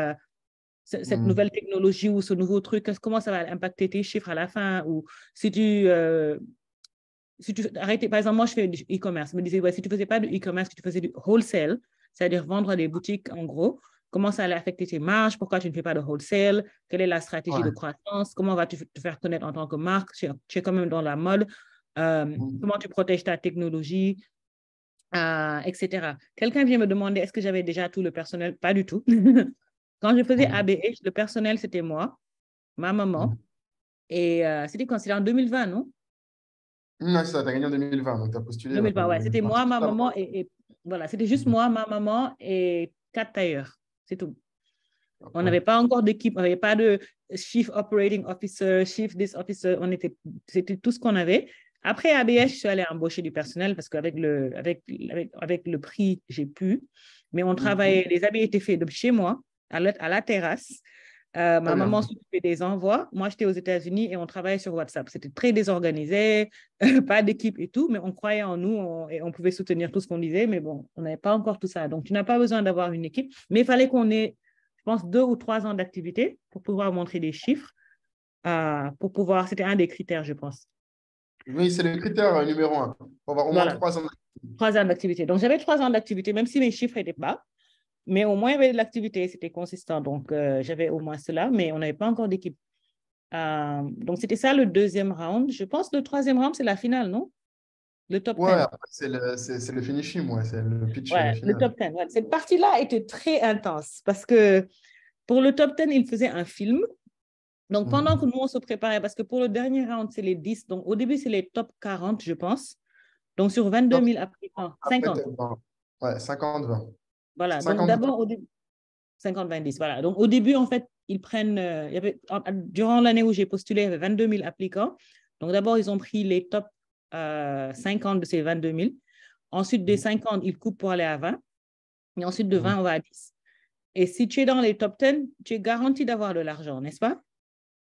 cette nouvelle technologie ou ce nouveau truc, comment ça va impacter tes chiffres à la fin? Ou si tu arrêtais, par exemple, moi, je fais du e-commerce. Je me disais, ouais, si tu ne faisais pas du e-commerce, que tu faisais du wholesale, c'est-à-dire vendre à des boutiques en gros, comment ça allait affecter tes marges? Pourquoi tu ne fais pas de wholesale? Quelle est la stratégie de croissance? Comment vas-tu te faire connaître en tant que marque? Tu es quand même dans la mode. Comment tu protèges ta technologie? Etc. Quelqu'un vient me demander, est-ce que j'avais déjà tout le personnel? Pas du tout. Quand je faisais ABH, le personnel, c'était moi, ma maman. Et c'était quand? C'était en 2020, non? Non, ça, tu as gagné en 2020, donc tu as postulé. 2020, ouais. C'était moi, ma maman et voilà, c'était juste moi, ma maman et 4 tailleurs. C'est tout. On n'avait pas encore d'équipe, on n'avait pas de Chief Operating Officer, Chief This Officer, c'était tout ce qu'on avait. Après ABS, je suis allée embaucher du personnel parce qu'avec le prix, j'ai pu. Mais on travaillait, les habits étaient faits de chez moi, à la terrasse. Ma maman s'occupait des envois. Moi, j'étais aux États-Unis et on travaillait sur WhatsApp. C'était très désorganisé, pas d'équipe et tout, mais on croyait en nous et on pouvait soutenir tout ce qu'on disait. Mais bon, on n'avait pas encore tout ça. Donc, tu n'as pas besoin d'avoir une équipe, mais il fallait qu'on ait, je pense, 2 ou 3 ans d'activité pour pouvoir montrer des chiffres. C'était un des critères, je pense. Oui, c'est le critère numéro 1. Pour avoir au moins 3 ans d'activité. 3 ans d'activité. Donc, j'avais 3 ans d'activité, même si mes chiffres étaient bas. Mais au moins, il y avait de l'activité, c'était consistant. Donc, j'avais au moins cela, mais on n'avait pas encore d'équipe. Donc, c'était ça le deuxième round. Je pense que le troisième round, c'est la finale, non? Le top 10. Ouais, c'est le finishing, ouais, c'est le pitch. Ouais, le top 10. Ouais. Cette partie-là était très intense parce que pour le top 10, il faisait un film. Donc, pendant que nous, on se préparait, parce que pour le dernier round, c'est les 10. Donc, au début, c'est les top 40, je pense. Donc, sur 22 000 applicants, 50. Ouais, 50-20. Voilà, donc d'abord, au début, 50-20-10, voilà. Donc, au début, en fait, ils prennent, durant l'année où j'ai postulé, il y avait 22 000 applicants. Donc, d'abord, ils ont pris les top 50 de ces 22 000. Ensuite, des 50, ils coupent pour aller à 20. Et ensuite, de 20, on va à 10. Et si tu es dans les top 10, tu es garanti d'avoir de l'argent, n'est-ce pas?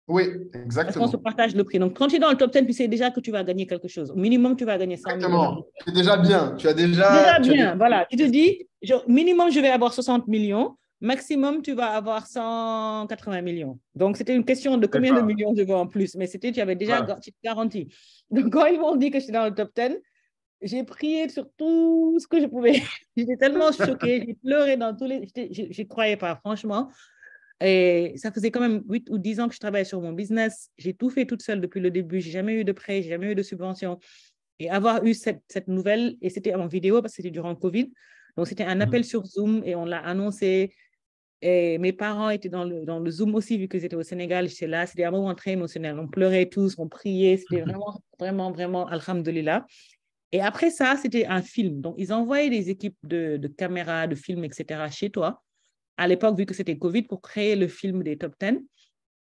Oui, exactement. Parce qu'on se partage le prix. Donc, quand tu es dans le top 10, tu sais déjà que tu vas gagner quelque chose. Au minimum, tu vas gagner 100 000 $. Exactement. C'est déjà bien. Tu as déjà… Déjà bien, voilà. Tu te dis, minimum, je vais avoir 60 millions. maximum, tu vas avoir 180 millions. Donc, c'était une question de combien de millions je veux en plus. Mais c'était, tu avais déjà garanti. Donc, quand ils m'ont dit que j'étais dans le top 10, j'ai prié sur tout ce que je pouvais. J'étais tellement choquée, j'ai pleuré dans tous les... Je n'y croyais pas, franchement. Et ça faisait quand même 8 ou 10 ans que je travaillais sur mon business. J'ai tout fait toute seule depuis le début. Je n'ai jamais eu de prêt, je n'ai jamais eu de subvention. Et avoir eu cette nouvelle, et c'était en vidéo parce que c'était durant le Covid, donc c'était un appel sur Zoom et on l'a annoncé. Et mes parents étaient dans le Zoom aussi, vu qu'ils étaient au Sénégal, j'étais là. C'était un moment très émotionnel. On pleurait tous, on priait. C'était vraiment, vraiment, vraiment, alhamdoulilah. Et après ça, c'était un film. Donc, ils envoyaient des équipes de caméras, de films, etc. chez toi, à l'époque, vu que c'était Covid, pour créer le film des top 10.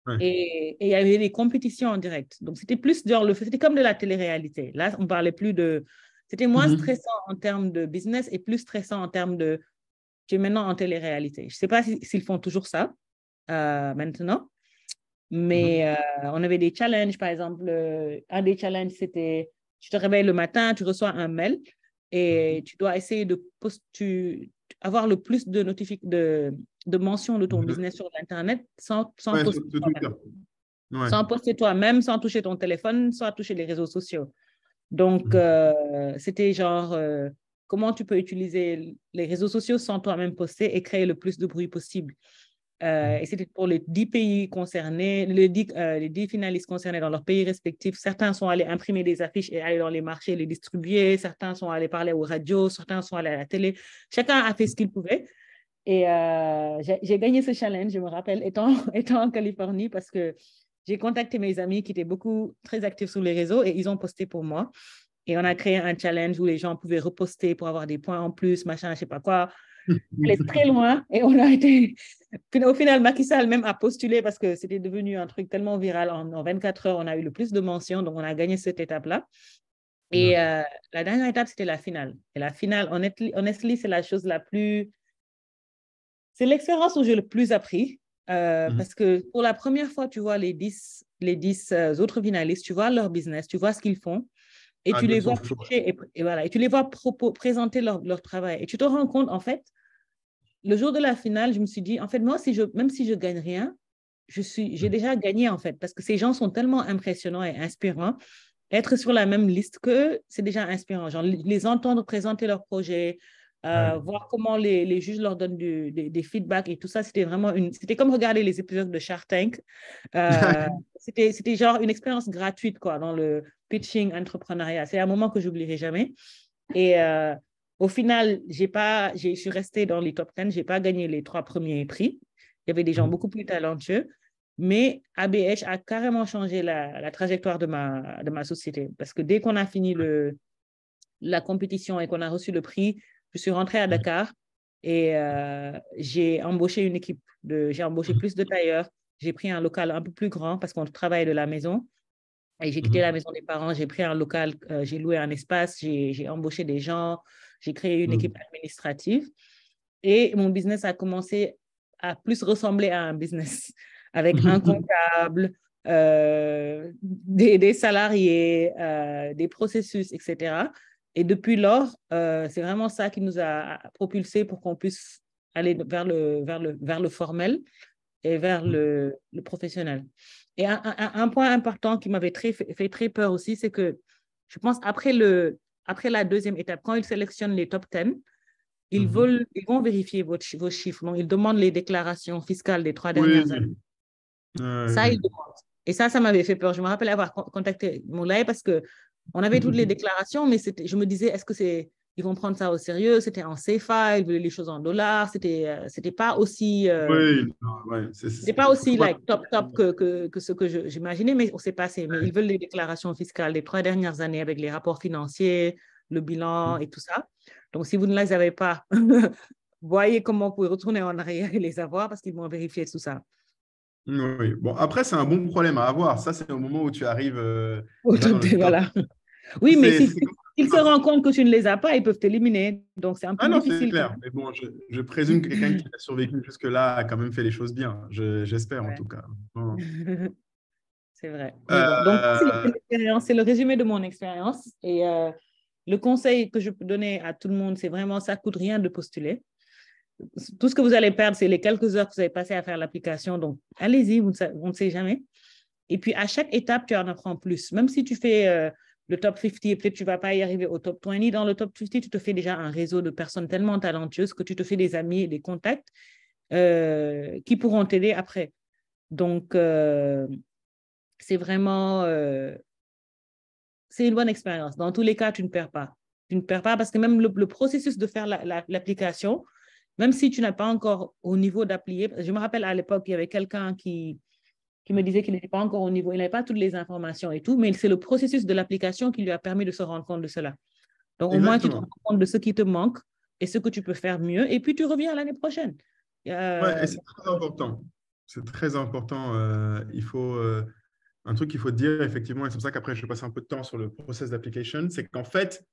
Ouais. Et il y avait des compétitions en direct. Donc, c'était plus genre, c'était comme de la télé-réalité. Là, on parlait plus de... C'était moins stressant en termes de business et plus stressant en termes de... Tu es maintenant en télé-réalité. Je ne sais pas s'ils font toujours ça maintenant, mais on avait des challenges. Par exemple, un des challenges, c'était... Tu te réveilles le matin, tu reçois un mail et tu dois essayer de avoir le plus de mentions de ton business sur l'Internet sans poster toi-même. Ouais. Sans poster toi-même, sans toucher ton téléphone, sans toucher les réseaux sociaux. Donc, c'était genre, comment tu peux utiliser les réseaux sociaux sans toi-même poster et créer le plus de bruit possible. Et c'était pour les 10 pays concernés, les 10 finalistes concernés dans leurs pays respectifs. Certains sont allés imprimer des affiches et aller dans les marchés les distribuer. Certains sont allés parler aux radios. Certains sont allés à la télé. Chacun a fait ce qu'il pouvait. Et j'ai gagné ce challenge, je me rappelle, étant en Californie, parce que j'ai contacté mes amis qui étaient très actifs sur les réseaux et ils ont posté pour moi. Et on a créé un challenge où les gens pouvaient reposter pour avoir des points en plus, machin, je sais pas quoi. Elle est très loin et on a été... Au final, Macky Sall même a postulé parce que c'était devenu un truc tellement viral. En 24 heures, on a eu le plus de mentions, donc on a gagné cette étape-là. Et la dernière étape, c'était la finale. Et la finale, honestly, c'est la chose la plus... C'est l'expérience où j'ai le plus appris parce que pour la première fois, tu vois les 10 autres finalistes, tu vois leur business, tu vois ce qu'ils font. Et tu les vois et tu les vois présenter leur travail. Et tu te rends compte, en fait, le jour de la finale, je me suis dit, en fait, moi, même si je ne gagne rien, j'ai déjà gagné, en fait, parce que ces gens sont tellement impressionnants et inspirants. Être sur la même liste qu'eux, c'est déjà inspirant. Genre, les entendre présenter leurs projets, voir comment les juges leur donnent des feedbacks et tout ça, c'était vraiment c'était comme regarder les épisodes de Shark Tank. C'était genre une expérience gratuite, quoi, dans le pitching entrepreneuriat. C'est un moment que je n'oublierai jamais. Et au final, je suis restée dans les top 10. Je n'ai pas gagné les 3 premiers prix. Il y avait des gens beaucoup plus talentueux. Mais ABH a carrément changé la trajectoire de ma société. Parce que dès qu'on a fini la compétition et qu'on a reçu le prix, je suis rentrée à Dakar et j'ai embauché une équipe. J'ai embauché plus de tailleurs. J'ai pris un local un peu plus grand parce qu'on travaille de la maison. Et j'ai quitté la maison des parents, j'ai pris un local, j'ai loué un espace, j'ai embauché des gens, j'ai créé une équipe administrative. Et mon business a commencé à plus ressembler à un business avec un comptable, des salariés, des processus, etc. Et depuis lors, c'est vraiment ça qui nous a propulsés pour qu'on puisse aller vers le formel et vers le professionnel. Et un point important qui m'avait fait très peur aussi, c'est que je pense après la deuxième étape, quand ils sélectionnent les top 10, ils vont vérifier vos chiffres. Donc, ils demandent les déclarations fiscales des 3 dernières années. Ça, ils demandent. Et ça m'avait fait peur. Je me rappelle avoir contacté Moulay parce qu'on avait toutes les déclarations, mais je me disais, est-ce que ils vont prendre ça au sérieux? C'était en CFA, ils voulaient les choses en dollars. C'était pas aussi... c'est pas aussi top que ce que j'imaginais, mais on s'est passé. Mais ils veulent les déclarations fiscales des 3 dernières années avec les rapports financiers, le bilan et tout ça. Donc, si vous ne les avez pas, voyez comment vous pouvez retourner en arrière et les avoir parce qu'ils vont vérifier tout ça. Oui. Bon, après, c'est un bon problème à avoir. Ça, c'est au moment où tu arrives voilà. Oui, mais s'ils se rendent compte que tu ne les as pas, ils peuvent t'éliminer. Donc, c'est un peu difficile. C'est clair. Mais bon, je présume que quelqu'un qui a survécu jusque-là a quand même fait les choses bien. J'espère, en tout cas. C'est vrai. Mais bon, donc, c'est le résumé de mon expérience. Et le conseil que je peux donner à tout le monde, c'est vraiment, ça ne coûte rien de postuler. tout ce que vous allez perdre, c'est les quelques heures que vous avez passées à faire l'application. Donc, allez-y, on ne sait jamais. Et puis, à chaque étape, tu en apprends plus. Même si tu fais le top 50 et peut-être tu ne vas pas y arriver au top 20, dans le top 50, tu te fais déjà un réseau de personnes tellement talentueuses que tu te fais des amis et des contacts qui pourront t'aider après. Donc, c'est vraiment... c'est une bonne expérience. Dans tous les cas, tu ne perds pas. Tu ne perds pas parce que même le processus de faire l'application, même si tu n'as pas encore au niveau d'appliquer, je me rappelle à l'époque, il y avait quelqu'un qui me disait qu'il n'était pas encore au niveau, il n'avait pas toutes les informations et tout, mais c'est le processus de l'application qui lui a permis de se rendre compte de cela. Donc, au moins, tu te rends compte de ce qui te manque et ce que tu peux faire mieux, et puis tu reviens l'année prochaine. Ouais, et c'est très important. C'est très important. Il faut, un truc qu'il faut dire, effectivement, et c'est pour ça qu'après, je vais passer un peu de temps sur le process d'application, c'est qu'en fait,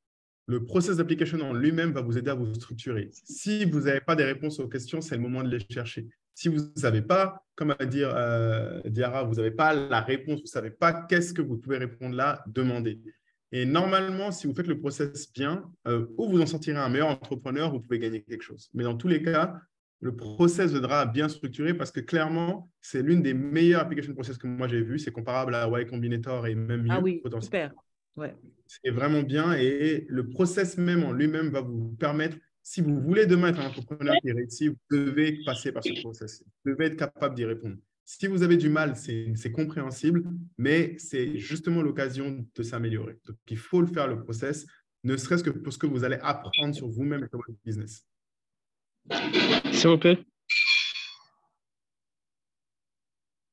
le process d'application en lui-même va vous aider à vous structurer. Si vous n'avez pas des réponses aux questions, c'est le moment de les chercher. Si vous n'avez pas, comme a dit Diarra, vous n'avez pas la réponse, vous ne savez pas qu'est-ce que vous pouvez répondre là, demandez. Et normalement, si vous faites le process bien, ou vous en sortirez un meilleur entrepreneur, vous pouvez gagner quelque chose. Mais dans tous les cas, le process devra bien structurer parce que clairement, c'est l'une des meilleures application process que moi j'ai vues. C'est comparable à Y Combinator et même mieux. Ah oui, super. Ouais. C'est vraiment bien et le process même en lui-même va vous permettre, si vous voulez demain être un entrepreneur qui réussit, vous devez passer par ce process. Vous devez être capable d'y répondre. Si vous avez du mal, c'est compréhensible, mais c'est justement l'occasion de s'améliorer. Donc, il faut le faire, le process, ne serait-ce que pour ce que vous allez apprendre sur vous-même et sur votre business. S'il vous plaît.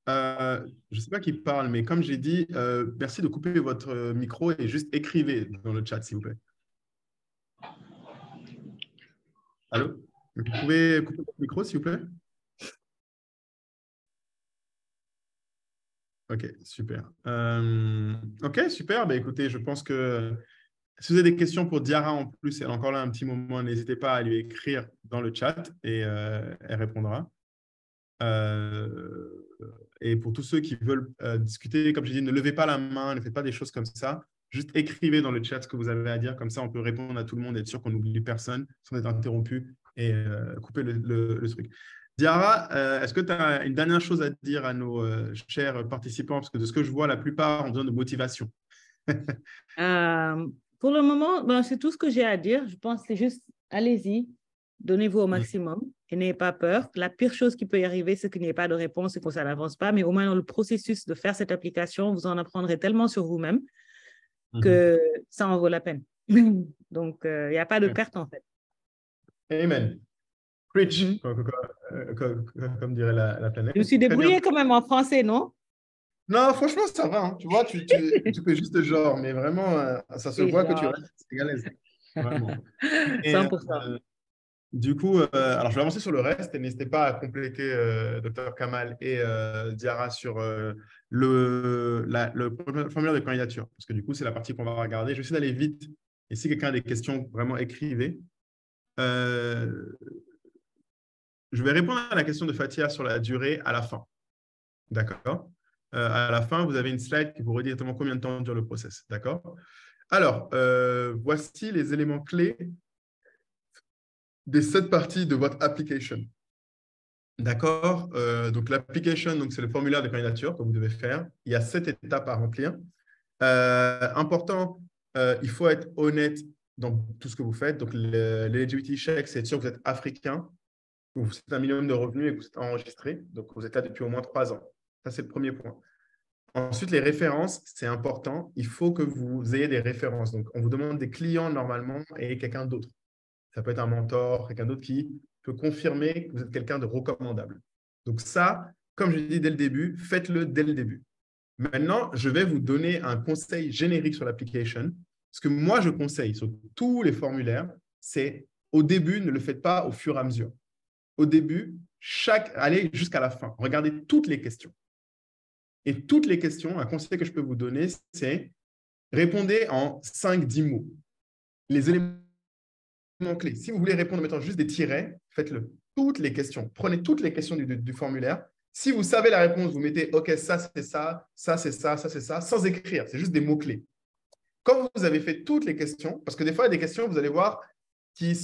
Je ne sais pas qui parle, mais comme j'ai dit, merci de couper votre micro et juste écrivez dans le chat, s'il vous plaît. Allô? Vous pouvez couper votre micro, s'il vous plaît? Ok, super. Ok, super. Bah, écoutez, je pense que si vous avez des questions pour Diarra en plus, elle est encore là un petit moment, n'hésitez pas à lui écrire dans le chat et elle répondra. Et pour tous ceux qui veulent discuter, comme j'ai dit, ne levez pas la main, ne faites pas des choses comme ça. Juste écrivez dans le chat ce que vous avez à dire. Comme ça, on peut répondre à tout le monde, être sûr qu'on n'oublie personne sans être interrompu et couper le truc. Diarra, est-ce que tu as une dernière chose à dire à nos chers participants? Parce que de ce que je vois, la plupart ont besoin de motivation. Pour le moment, ben, c'est tout ce que j'ai à dire. Je pense que c'est juste, allez-y, donnez-vous au maximum et n'ayez pas peur. La pire chose qui peut y arriver, c'est qu'il n'y ait pas de réponse et que ça n'avance pas. Mais au moins, dans le processus de faire cette application, vous en apprendrez tellement sur vous-même que ça en vaut la peine. Donc, il n'y a pas de perte, en fait. Amen. Preach, comme dirait la planète. Je me suis débrouillée quand même en français, non? Non, franchement, ça va. Hein. Tu vois, tu fais juste genre, mais vraiment, ça se voit que tu restes sénégalaise. Vraiment. Et, 100%. Du coup, alors je vais avancer sur le reste et n'hésitez pas à compléter Dr Kamal et Diarra sur le formulaire de candidature. Parce que du coup, c'est la partie qu'on va regarder. Je vais essayer d'aller vite. Et si quelqu'un a des questions, vraiment écrivez. Je vais répondre à la question de Fatia sur la durée à la fin. D'accord? À la fin, vous avez une slide qui vous redit exactement combien de temps dure le process. D'accord? Alors, voici les éléments clés des 7 parties de votre application. D'accord? Donc, l'application, c'est le formulaire de candidature que vous devez faire. Il y a 7 étapes à remplir. Important, il faut être honnête dans tout ce que vous faites. Donc, l'eligibility check, c'est être sûr que vous êtes africain, que vous êtes un minimum de revenus et que vous êtes enregistré. Donc, vous êtes là depuis au moins 3 ans. Ça, c'est le premier point. Ensuite, les références, c'est important. Il faut que vous ayez des références. Donc, on vous demande des clients normalement et quelqu'un d'autre. Ça peut être un mentor, quelqu'un d'autre qui peut confirmer que vous êtes quelqu'un de recommandable. Donc ça, comme je l'ai dit dès le début, faites-le dès le début. Maintenant, je vais vous donner un conseil générique sur l'application. Ce que moi, je conseille sur tous les formulaires, c'est au début, ne le faites pas au fur et à mesure. Au début, allez jusqu'à la fin. Regardez toutes les questions. Et toutes les questions, un conseil que je peux vous donner, c'est répondez en 5-10 mots. Les éléments clés. Si vous voulez répondre en mettant juste des tirets, faites-le. Toutes les questions. Prenez toutes les questions du formulaire. Si vous savez la réponse, vous mettez « OK, ça, c'est ça, ça, c'est ça, ça, c'est ça », sans écrire. C'est juste des mots-clés. Quand vous avez fait toutes les questions, parce que des fois, il y a des questions, vous allez voir, qui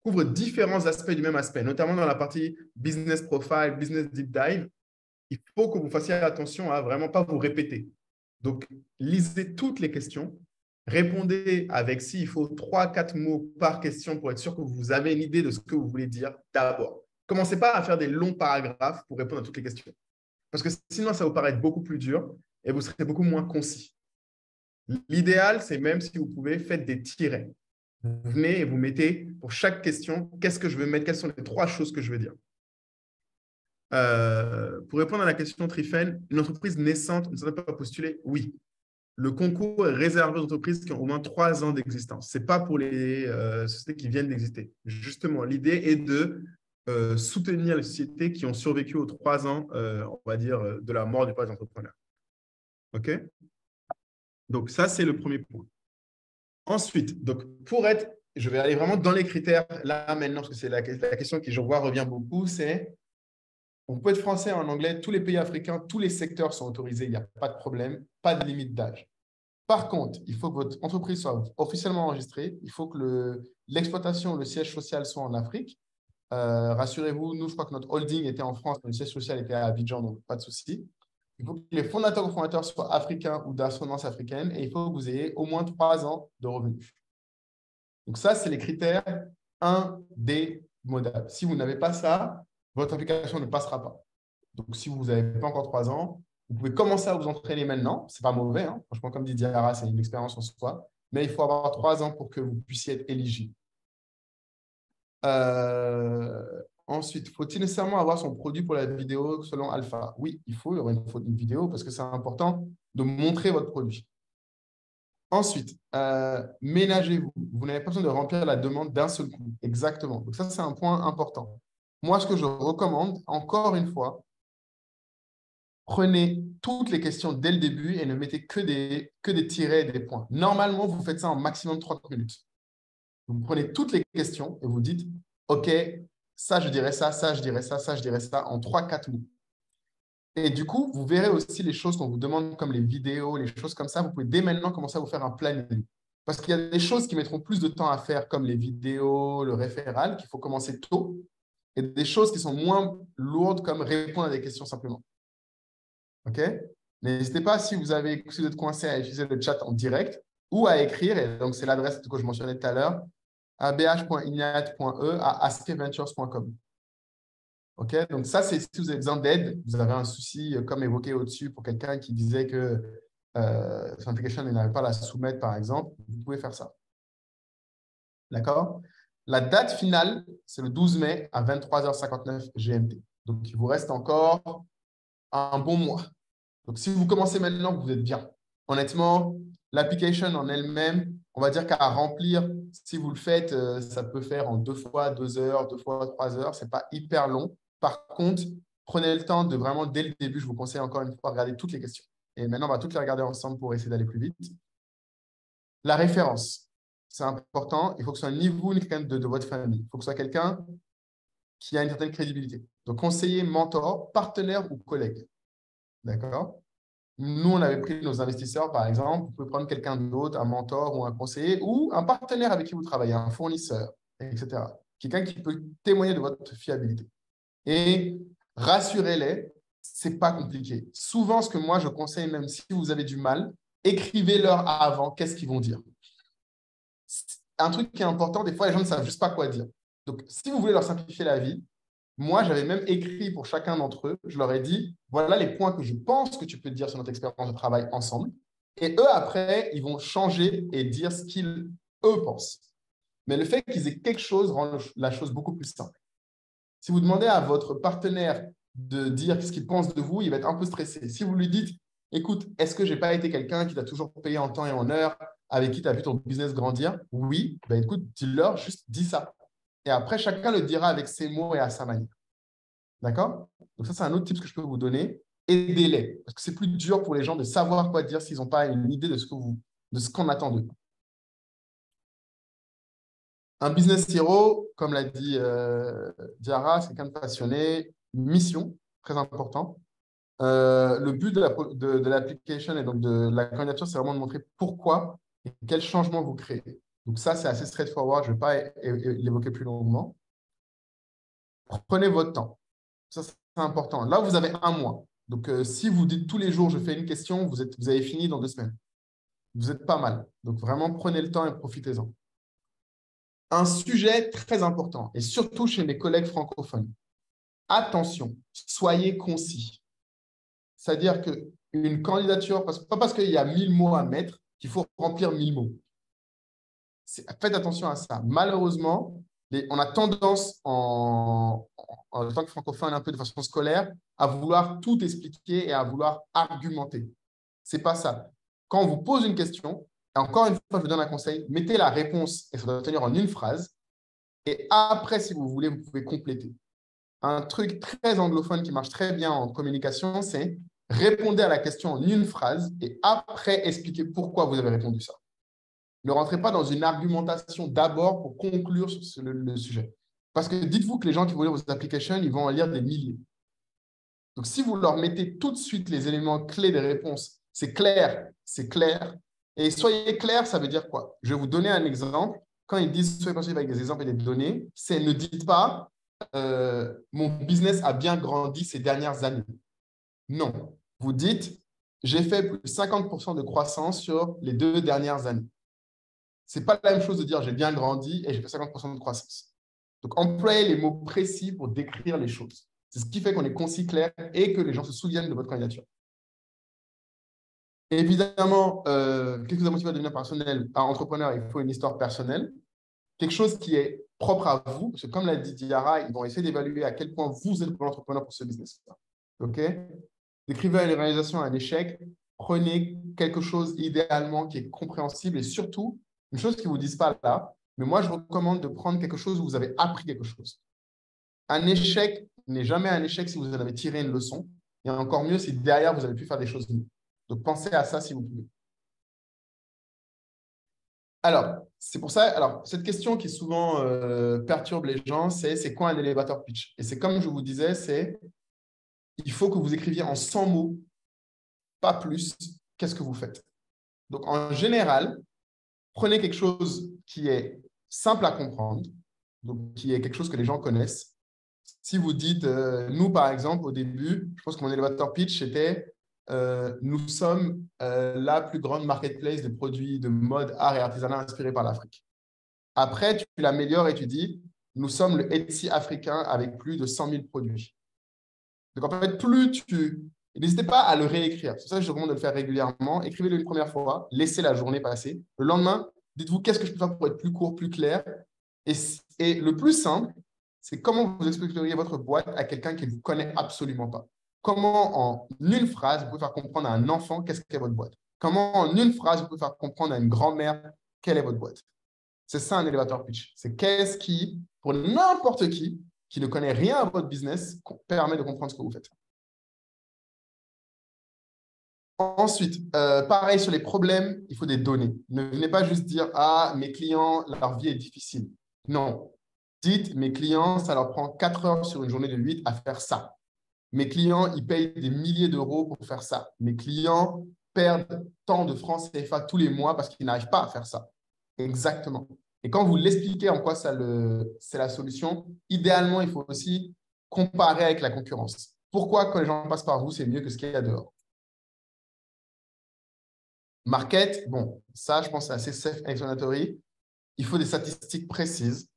couvre différents aspects du même aspect, notamment dans la partie business profile, business deep dive. Il faut que vous fassiez attention à vraiment pas vous répéter. Donc, lisez toutes les questions, répondez avec, s'il faut, 3-4 mots par question pour être sûr que vous avez une idée de ce que vous voulez dire d'abord. Commencez pas à faire des longs paragraphes pour répondre à toutes les questions. Parce que sinon, ça va vous paraître beaucoup plus dur et vous serez beaucoup moins concis. L'idéal, c'est même si vous pouvez, faites des tirets. Vous venez et vous mettez pour chaque question, qu'est-ce que je veux mettre, quelles sont les 3 choses que je veux dire. Pour répondre à la question Trifen, une entreprise naissante ne s'est pas postulée? Oui. Le concours est réservé aux entreprises qui ont au moins 3 ans d'existence. Ce n'est pas pour les sociétés qui viennent d'exister. Justement, l'idée est de soutenir les sociétés qui ont survécu aux 3 ans, on va dire, de la mort du premier entrepreneur. OK? Donc, ça, c'est le premier point. Ensuite, donc, je vais aller vraiment dans les critères là maintenant, parce que c'est la question qui, je vois, revient beaucoup, c'est on peut être français, en anglais, tous les pays africains, tous les secteurs sont autorisés, il n'y a pas de problème, pas de limite d'âge. Par contre, il faut que votre entreprise soit officiellement enregistrée, il faut que l'exploitation, le siège social soit en Afrique. Rassurez-vous, nous, je crois que notre holding était en France, mais le siège social était à Abidjan, donc pas de souci. Il faut que les fondateurs ou fondateurs soient africains ou d'ascendance africaine et il faut que vous ayez au moins 3 ans de revenus. Donc ça, c'est les critères indémodables. Si vous n'avez pas ça, votre application ne passera pas. Donc, si vous n'avez pas encore 3 ans, vous pouvez commencer à vous entraîner maintenant. Ce n'est pas mauvais. Hein. Franchement, comme dit Diarra, c'est une expérience en soi. Mais il faut avoir 3 ans pour que vous puissiez être éligible. Ensuite, faut-il nécessairement avoir son produit pour la vidéo selon Alpha? Oui, il faut avoir une vidéo parce que c'est important de montrer votre produit. Ensuite, ménagez-vous. Vous n'avez pas besoin de remplir la demande d'un seul coup. Exactement. Donc, ça, c'est un point important. Moi, ce que je recommande, encore une fois, prenez toutes les questions dès le début et ne mettez que des tirets et des points. Normalement, vous faites ça en maximum 30 minutes. Vous prenez toutes les questions et vous dites, OK, ça, je dirais ça, ça, je dirais ça, ça, je dirais ça en 3-4 mots. Et du coup, vous verrez aussi les choses qu'on vous demande comme les vidéos, les choses comme ça. Vous pouvez dès maintenant commencer à vous faire un planning. Parce qu'il y a des choses qui mettront plus de temps à faire comme les vidéos, le référal, qu'il faut commencer tôt. Et des choses qui sont moins lourdes comme répondre à des questions simplement. OK? N'hésitez pas, si vous êtes coincé, à utiliser le chat en direct ou à écrire. Et donc, c'est l'adresse que je mentionnais tout à l'heure, abh.ignat.e@askeventures.com. OK? Donc, ça, c'est si vous avez besoin d'aide, vous avez un souci, comme évoqué au-dessus, pour quelqu'un qui disait que son application n'avait pas à la soumettre, par exemple, vous pouvez faire ça. D'accord? La date finale, c'est le 12 mai à 23h59 GMT. Donc, il vous reste encore un bon mois. Donc, si vous commencez maintenant, vous êtes bien. Honnêtement, l'application en elle-même, on va dire qu'à remplir, si vous le faites, ça peut faire en 2 fois 2 heures, 2 fois 3 heures. Ce n'est pas hyper long. Par contre, prenez le temps de vraiment, dès le début, je vous conseille encore une fois, regarder toutes les questions. Et maintenant, on va toutes les regarder ensemble pour essayer d'aller plus vite. La référence, c'est important. Il faut que ce soit ni vous ni quelqu'un de votre famille. Il faut que ce soit quelqu'un qui a une certaine crédibilité. Donc, conseiller, mentor, partenaire ou collègue. D'accord? Nous, on avait pris nos investisseurs, par exemple. Vous pouvez prendre quelqu'un d'autre, un mentor ou un conseiller ou un partenaire avec qui vous travaillez, un fournisseur, etc. Quelqu'un qui peut témoigner de votre fiabilité. Et rassurez-les, ce n'est pas compliqué. Souvent, ce que moi, je conseille, même si vous avez du mal, écrivez-leur avant qu'est-ce qu'ils vont dire. Un truc qui est important, des fois, les gens ne savent juste pas quoi dire. Donc, si vous voulez leur simplifier la vie, moi, j'avais même écrit pour chacun d'entre eux, je leur ai dit, voilà les points que je pense que tu peux dire sur notre expérience de travail ensemble. Et eux, après, ils vont changer et dire ce qu'ils, eux, pensent. Mais le fait qu'ils aient quelque chose rend la chose beaucoup plus simple. Si vous demandez à votre partenaire de dire ce qu'il pense de vous, il va être un peu stressé. Si vous lui dites, écoute, est-ce que je n'ai pas été quelqu'un qui t'a toujours payé en temps et en heure, avec qui tu as vu ton business grandir? Oui, ben écoute, dis-leur, juste dis ça. Et après, chacun le dira avec ses mots et à sa manière. D'accord? Donc ça, c'est un autre tip que je peux vous donner. Aidez-les. Parce que c'est plus dur pour les gens de savoir quoi dire s'ils n'ont pas une idée de ce qu'on attend d'eux. Un business hero, comme l'a dit Diarra, c'est quelqu'un de passionné. Mission, très important. Le but de l'application et donc de la candidature, c'est vraiment de montrer pourquoi et quel changement vous créez. Donc ça, c'est assez straightforward. Je ne vais pas l'évoquer plus longuement. Prenez votre temps. Ça, c'est important. Là, vous avez un mois. Donc, si vous dites tous les jours, je fais une question, vous avez fini dans 2 semaines. Vous êtes pas mal. Donc, vraiment, prenez le temps et profitez-en. Un sujet très important, et surtout chez mes collègues francophones. Attention, soyez concis. C'est-à-dire qu'une candidature, pas parce qu'il y a 1000 mots à mettre qu'il faut remplir 1000 mots. Faites attention à ça. Malheureusement, on a tendance, en tant que francophone, un peu de façon scolaire, à vouloir tout expliquer et à vouloir argumenter. Ce n'est pas ça. Quand on vous pose une question, et encore une fois, je vous donne un conseil, mettez la réponse, et ça doit tenir en une phrase, et après, si vous voulez, vous pouvez compléter. Un truc très anglophone qui marche très bien en communication, c'est répondre à la question en une phrase et après expliquer pourquoi vous avez répondu ça. Ne rentrez pas dans une argumentation d'abord pour conclure sur le sujet. Parce que dites-vous que les gens qui vont lire vos applications, ils vont en lire des milliers. Donc, si vous leur mettez tout de suite les éléments clés des réponses, c'est clair, c'est clair. Et soyez clair, ça veut dire quoi? Je vais vous donner un exemple. Quand ils disent soyez constructif avec des exemples et des données, c'est ne dites pas mon business a bien grandi ces dernières années. Non. Vous dites j'ai fait plus de 50% de croissance sur les 2 dernières années. Ce n'est pas la même chose de dire j'ai bien grandi et j'ai fait 50% de croissance. Donc, employez les mots précis pour décrire les choses. C'est ce qui fait qu'on est concis, clair et que les gens se souviennent de votre candidature. Et évidemment, qu'est-ce qui vous a motivé à devenir entrepreneur? Il faut une histoire personnelle. Quelque chose qui est propre à vous, parce que comme l'a dit Diara, ils vont essayer d'évaluer à quel point vous êtes l'entrepreneur pour ce business-là. OK? Décrivez une réalisation, un échec. Prenez quelque chose idéalement qui est compréhensible et surtout, une chose qu'ils ne vous disent pas là, mais moi, je recommande de prendre quelque chose où vous avez appris quelque chose. Un échec n'est jamais un échec si vous en avez tiré une leçon. Et encore mieux si derrière, vous avez pu faire des choses mieux. Donc, pensez à ça si vous pouvez. Alors, c'est pour ça, cette question qui souvent perturbe les gens, c'est quoi un elevator pitch? Et c'est comme je vous disais, il faut que vous écriviez en 100 mots, pas plus, qu'est-ce que vous faites. Donc, en général, prenez quelque chose qui est simple à comprendre, donc qui est quelque chose que les gens connaissent. Si vous dites, nous, par exemple, au début, je pense que mon elevator pitch, c'était nous sommes la plus grande marketplace de produits de mode, art et artisanat inspirés par l'Afrique. Après, tu l'améliores et tu dis, nous sommes le Etsy africain avec plus de 100 000 produits. Donc, en fait, n'hésitez pas à le réécrire. C'est ça que je recommande de le faire régulièrement. Écrivez-le une première fois, laissez la journée passer. Le lendemain, dites-vous qu'est-ce que je peux faire pour être plus court, plus clair. Et le plus simple, c'est comment vous expliqueriez votre boîte à quelqu'un qui ne vous connaît absolument pas. Comment, en une phrase, vous pouvez faire comprendre à un enfant qu'est-ce qu'est votre boîte. Comment, en une phrase, vous pouvez faire comprendre à une grand-mère quelle est votre boîte. C'est ça un elevator pitch. C'est qu'est-ce qui, pour n'importe qui ne connaît rien à votre business, permet de comprendre ce que vous faites. Ensuite, pareil sur les problèmes, il faut des données. Ne venez pas juste dire « Ah, mes clients, leur vie est difficile ». Non. Dites « Mes clients, ça leur prend 4 heures sur une journée de 8 à faire ça. Mes clients, ils payent des milliers d'euros pour faire ça. Mes clients perdent tant de francs CFA tous les mois parce qu'ils n'arrivent pas à faire ça. » Exactement. Et quand vous l'expliquez en quoi c'est la solution, idéalement, il faut aussi comparer avec la concurrence. Pourquoi, quand les gens passent par vous, c'est mieux que ce qu'il y a dehors? Market, bon, ça, je pense, c'est assez self-explanatory. Il faut des statistiques précises.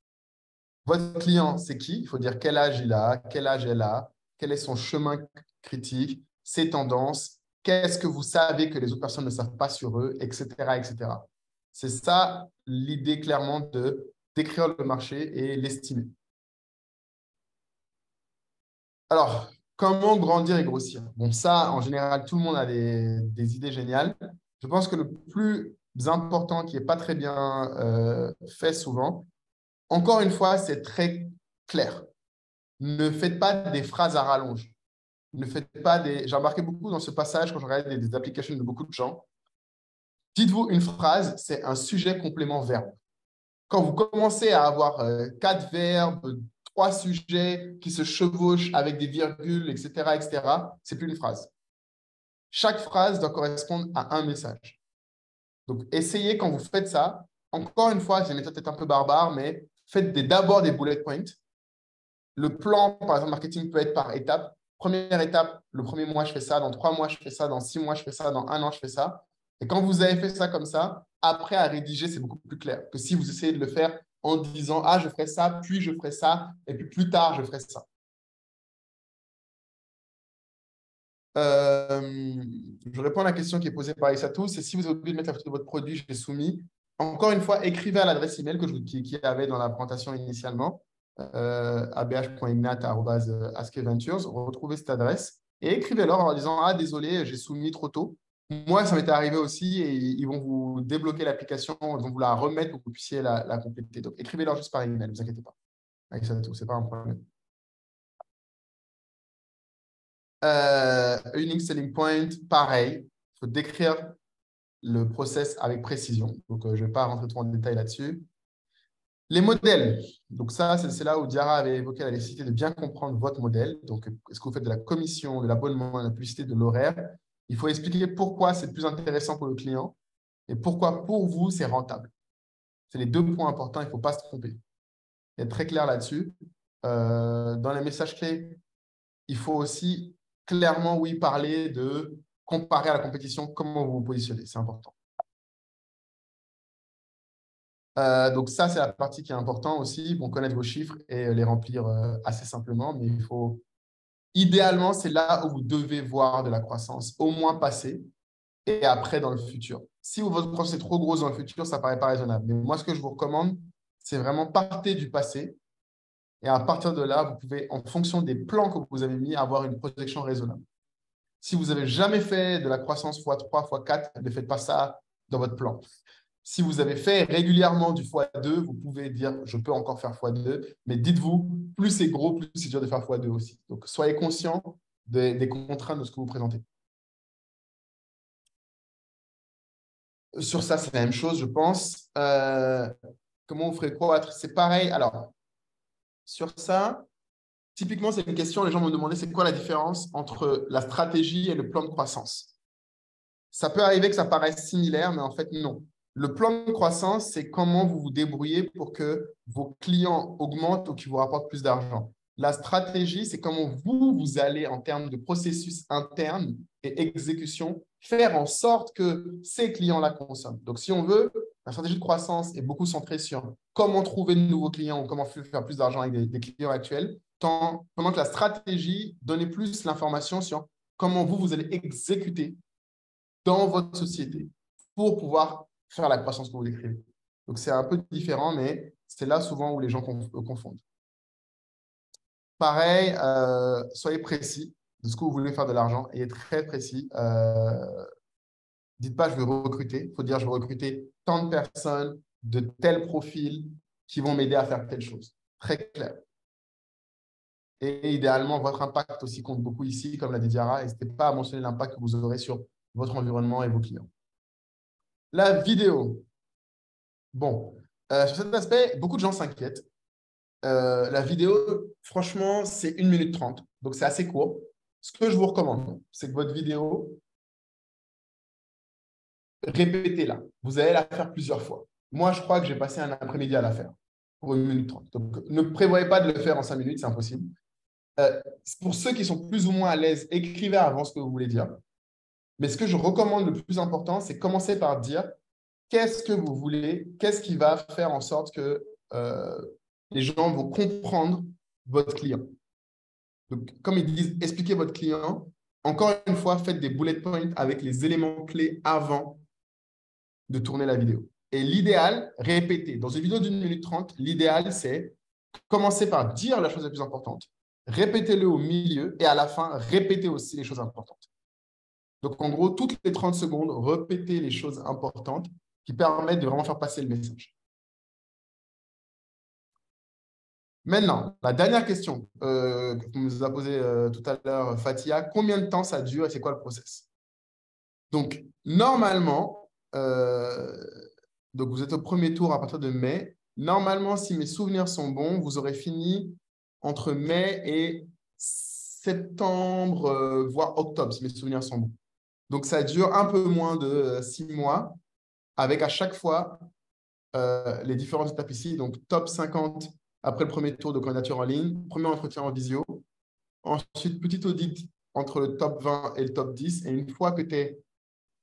Votre client, c'est qui? Il faut dire quel âge il a, quel âge elle a, quel est son chemin critique, ses tendances, qu'est-ce que vous savez que les autres personnes ne savent pas sur eux, etc., etc. C'est ça l'idée clairement de décrire le marché et l'estimer. Alors, comment grandir et grossir? Bon, ça, en général, tout le monde a des idées géniales. Je pense que le plus important, qui n'est pas très bien fait souvent, encore une fois, c'est très clair. Ne faites pas des phrases à rallonge. Ne faites pas des… J'ai remarqué beaucoup dans ce passage, quand je regarde des applications de beaucoup de gens, dites-vous une phrase, c'est un sujet complément verbe. Quand vous commencez à avoir 4 verbes, 3 sujets qui se chevauchent avec des virgules, etc., c'est plus une phrase. Chaque phrase doit correspondre à un message. Donc, essayez, quand vous faites ça, encore une fois, c'est une méthode peut-être un peu barbare, mais faites d'abord des bullet points. Le plan, par exemple, marketing peut être par étapes. Première étape, le premier mois, je fais ça. Dans 3 mois, je fais ça. Dans 6 mois, je fais ça. Dans 1 an, je fais ça. Et quand vous avez fait ça comme ça, après, à rédiger, c'est beaucoup plus clair que si vous essayez de le faire en disant « Ah, je ferai ça, puis je ferai ça, et puis plus tard, je ferai ça. » Je réponds à la question qui est posée par Issatou, c'est si vous avez oublié de mettre la photo de votre produit, je l'ai soumis. Encore une fois, écrivez à l'adresse email qui avait dans la présentation initialement, abh.ignat@askeventures. Retrouvez cette adresse et écrivez-leur en leur disant « Ah, désolé, j'ai soumis trop tôt. » Moi, ça m'était arrivé aussi et ils vont vous débloquer l'application, ils vont vous la remettre pour que vous puissiez la compléter. Donc, écrivez-leur juste par email, ne vous inquiétez pas. Issatou, ce n'est pas un problème. Unique selling point, pareil, il faut décrire le process avec précision. Donc, je ne vais pas rentrer trop en détail là-dessus. Les modèles. Donc, ça, c'est là où Diarra avait évoqué la nécessité de bien comprendre votre modèle. Donc, est-ce que vous faites de la commission, de l'abonnement, de la publicité, de l'horaire? Il faut expliquer pourquoi c'est plus intéressant pour le client et pourquoi pour vous, c'est rentable. C'est les 2 points importants, il ne faut pas se tromper. Être très clair là-dessus. Dans les messages clés, il faut aussi clairement, oui, parler de comparer à la compétition, comment vous vous positionnez. C'est important. Donc, ça, c'est la partie qui est importante aussi. Bon, connaître vos chiffres et les remplir assez simplement. Mais il faut… Idéalement, c'est là où vous devez voir de la croissance, au moins passer et après dans le futur. Si votre croissance est trop grosse dans le futur, ça ne paraît pas raisonnable. Mais moi, ce que je vous recommande, c'est vraiment partir du passé. Et à partir de là, vous pouvez, en fonction des plans que vous avez mis, avoir une projection raisonnable. Si vous n'avez jamais fait de la croissance x3, x4, ne faites pas ça dans votre plan. Si vous avez fait régulièrement du x2, vous pouvez dire « je peux encore faire x2 », mais dites-vous, plus c'est gros, plus c'est dur de faire x2 aussi. Donc, soyez conscient des contraintes de ce que vous présentez. Sur ça, c'est la même chose, je pense. Comment vous ferez croître? C'est pareil. Alors, sur ça, typiquement, c'est une question, les gens me demandaient c'est quoi la différence entre la stratégie et le plan de croissance. Ça peut arriver que ça paraisse similaire, mais en fait, non. Le plan de croissance, c'est comment vous vous débrouillez pour que vos clients augmentent ou qu'ils vous rapportent plus d'argent. La stratégie, c'est comment vous allez, en termes de processus interne et exécution, faire en sorte que ces clients-là consomment. Donc, si on veut, la stratégie de croissance est beaucoup centrée sur comment trouver de nouveaux clients ou comment faire plus d'argent avec des clients actuels, pendant que la stratégie donnait plus l'information sur comment vous allez exécuter dans votre société pour pouvoir faire la croissance que vous décrivez. Donc, c'est un peu différent, mais c'est là souvent où les gens confondent. Pareil, soyez précis de ce que vous voulez faire de l'argent et très précis. Dites pas « je veux recruter ». Il faut dire « je veux recruter tant de personnes de tel profil qui vont m'aider à faire telle chose ». Très clair. Et idéalement, votre impact aussi compte beaucoup ici, comme l'a dit Diarra. N'hésitez pas à mentionner l'impact que vous aurez sur votre environnement et vos clients. La vidéo. Bon, sur cet aspect, beaucoup de gens s'inquiètent. La vidéo, franchement, c'est 1 minute 30. Donc, c'est assez court. Ce que je vous recommande, c'est que votre vidéo, répétez-la. Vous allez la faire plusieurs fois. Moi, je crois que j'ai passé un après-midi à la faire pour 1 minute 30. Donc, ne prévoyez pas de le faire en 5 minutes, c'est impossible. Pour ceux qui sont plus ou moins à l'aise, écrivez avant ce que vous voulez dire. Mais ce que je recommande le plus important, c'est commencer par dire qu'est-ce que vous voulez, qu'est-ce qui va faire en sorte que les gens vont comprendre votre client. Donc, comme ils disent, expliquez votre client. Encore une fois, faites des bullet points avec les éléments clés avant de tourner la vidéo. Et l'idéal, répétez. Dans une vidéo d'1 minute 30, l'idéal, c'est commencer par dire la chose la plus importante, répétez-le au milieu et à la fin, répétez aussi les choses importantes. Donc, en gros, toutes les 30 secondes, répétez les choses importantes qui permettent de vraiment faire passer le message. Maintenant, la dernière question que nous a posée tout à l'heure Fatia, combien de temps ça dure et c'est quoi le process? Donc, normalement, donc vous êtes au premier tour à partir de mai. Normalement, si mes souvenirs sont bons, vous aurez fini entre mai et septembre, voire octobre, si mes souvenirs sont bons. Donc, ça dure un peu moins de 6 mois, avec à chaque fois les différentes étapes ici. Donc, top 50 après le premier tour de candidature en ligne, premier entretien en visio. Ensuite, petit audit entre le top 20 et le top 10. Et une fois que tu es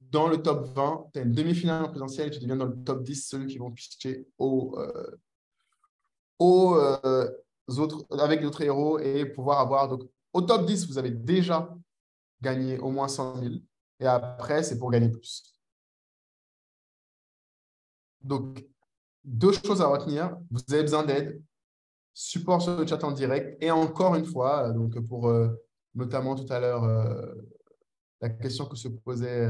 dans le top 20, tu as une demi-finale en présentiel et tu deviens dans le top 10, ceux qui vont pitcher avec d'autres héros et pouvoir avoir. Donc, au top 10, vous avez déjà gagné au moins 100 000. Et après, c'est pour gagner plus. Donc, deux choses à retenir. Vous avez besoin d'aide. Support sur le chat en direct. Et encore une fois, donc pour notamment tout à l'heure, la question que se posait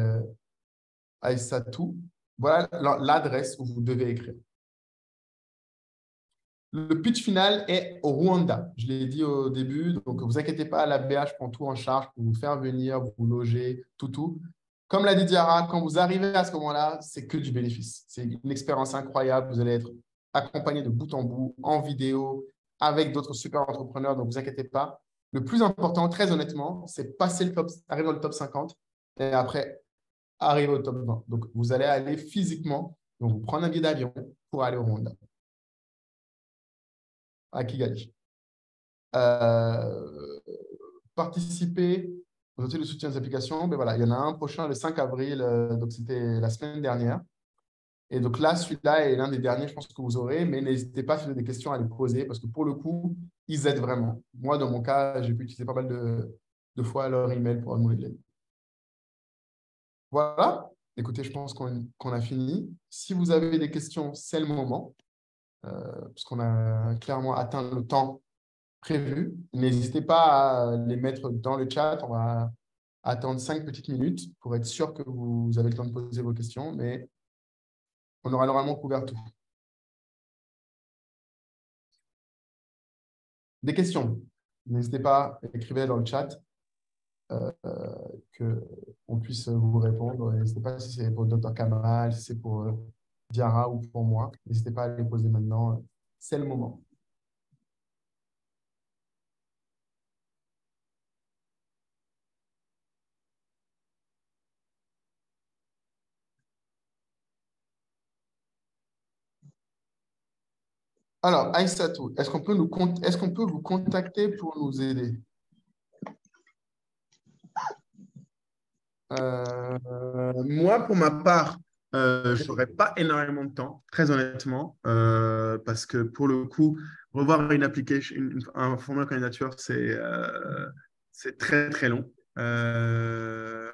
Aïssatou, voilà l'adresse où vous devez écrire. Le pitch final est au Rwanda. Je l'ai dit au début, donc ne vous inquiétez pas, la BH prend tout en charge pour vous faire venir, vous loger, tout. Comme l'a dit Diarra, quand vous arrivez à ce moment-là, c'est que du bénéfice. C'est une expérience incroyable. Vous allez être accompagné de bout en bout, en vidéo, avec d'autres super entrepreneurs, donc ne vous inquiétez pas. Le plus important, très honnêtement, c'est passer le top, arriver dans le top 50 et après, arriver au top 20. Donc, vous allez aller physiquement, donc vous prendre un billet d'avion pour aller au Rwanda, à Kigali. Participer aux outils de soutien des applications, ben voilà, il y en a un prochain le 5 avril, donc c'était la semaine dernière. Et donc là, celui-là est l'un des derniers, je pense, que vous aurez, mais n'hésitez pas si vous avez des questions à les poser parce que pour le coup, ils aident vraiment. Moi, dans mon cas, j'ai pu utiliser pas mal de fois leur email pour demander de l'aide. Voilà. Écoutez, je pense qu'on a fini. Si vous avez des questions, c'est le moment, parce qu'on a clairement atteint le temps prévu. N'hésitez pas à les mettre dans le chat. On va attendre 5 petites minutes pour être sûr que vous avez le temps de poser vos questions, mais on aura normalement couvert tout. Des questions? N'hésitez pas, écrivez dans le chat qu'on puisse vous répondre. N'hésitez pas si c'est pour le Dr Kamal, si c'est pour Diarra ou pour moi. N'hésitez pas à les poser maintenant. C'est le moment. Alors, Aïssatou, est-ce qu'on peut vous contacter pour nous aider? Moi, pour ma part, je n'aurais pas énormément de temps, très honnêtement, parce que pour le coup, revoir une application, un format de candidature, c'est très, très long. Je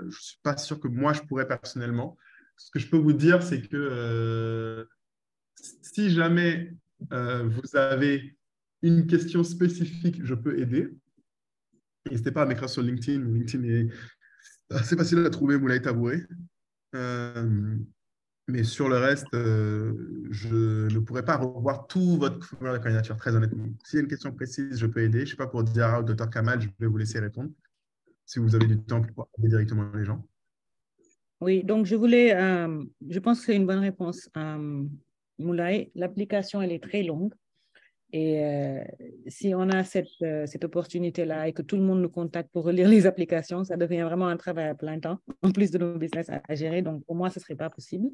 ne suis pas sûr que moi, je pourrais personnellement. Ce que je peux vous dire, c'est que si jamais vous avez une question spécifique, je peux aider. N'hésitez pas à m'écrire sur LinkedIn. LinkedIn est assez facile à trouver, Moulay Tabouret. Mais sur le reste, je ne pourrais pas revoir tout votre formulaire de candidature, très honnêtement. S'il y a une question précise, je peux aider. Je ne sais pas pour Diarra ou Dr Kamal, je vais vous laisser répondre si vous avez du temps pour aider directement les gens. Oui, donc je pense que c'est une bonne réponse, Moulay. L'application, elle est très longue. Et si on a cette opportunité-là et que tout le monde nous contacte pour relire les applications, ça devient vraiment un travail à plein temps, en plus de nos business à gérer. Donc, pour moi, ce ne serait pas possible.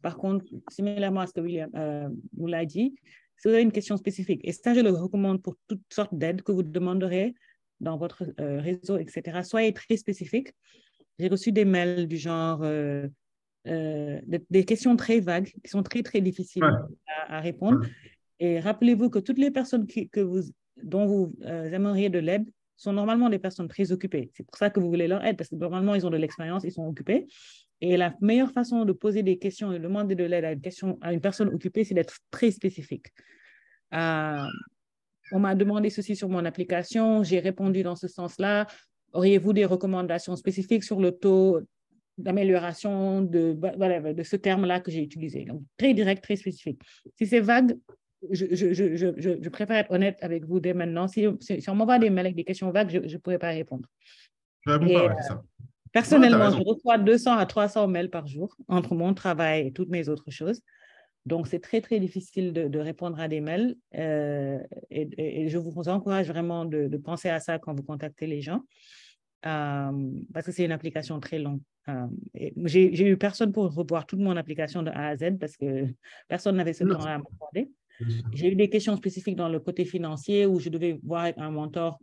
Par contre, similairement à ce que William Moulay dit, si vous avez une question spécifique, et ça, je le recommande pour toutes sortes d'aides que vous demanderez dans votre réseau, etc., soyez très spécifique. J'ai reçu des mails du genre des questions très vagues qui sont très, très difficiles à répondre. Ouais. Et rappelez-vous que toutes les personnes dont vous aimeriez de l'aide sont normalement des personnes très occupées. C'est pour ça que vous voulez leur aide, parce que normalement, ils ont de l'expérience, ils sont occupés. Et la meilleure façon de poser des questions et de demander de l'aide à une personne occupée, c'est d'être très spécifique. On m'a demandé ceci sur mon application, j'ai répondu dans ce sens-là. Auriez-vous des recommandations spécifiques sur le taux d'amélioration de ce terme-là que j'ai utilisé? Donc, très direct, très spécifique. Si c'est vague, je préfère être honnête avec vous dès maintenant. Si on m'envoie des mails avec des questions vagues, je ne pourrais pas répondre. Je ne réponds pas, ouais, c'est ça. Personnellement, je reçois 200 à 300 mails par jour entre mon travail et toutes mes autres choses. Donc, c'est très, très difficile de répondre à des mails. Et je vous encourage vraiment de penser à ça quand vous contactez les gens, parce que c'est une application très longue. J'ai eu personne pour revoir toute mon application de A à Z parce que personne n'avait ce temps à m'accorder. J'ai eu des questions spécifiques dans le côté financier où je devais voir avec un mentor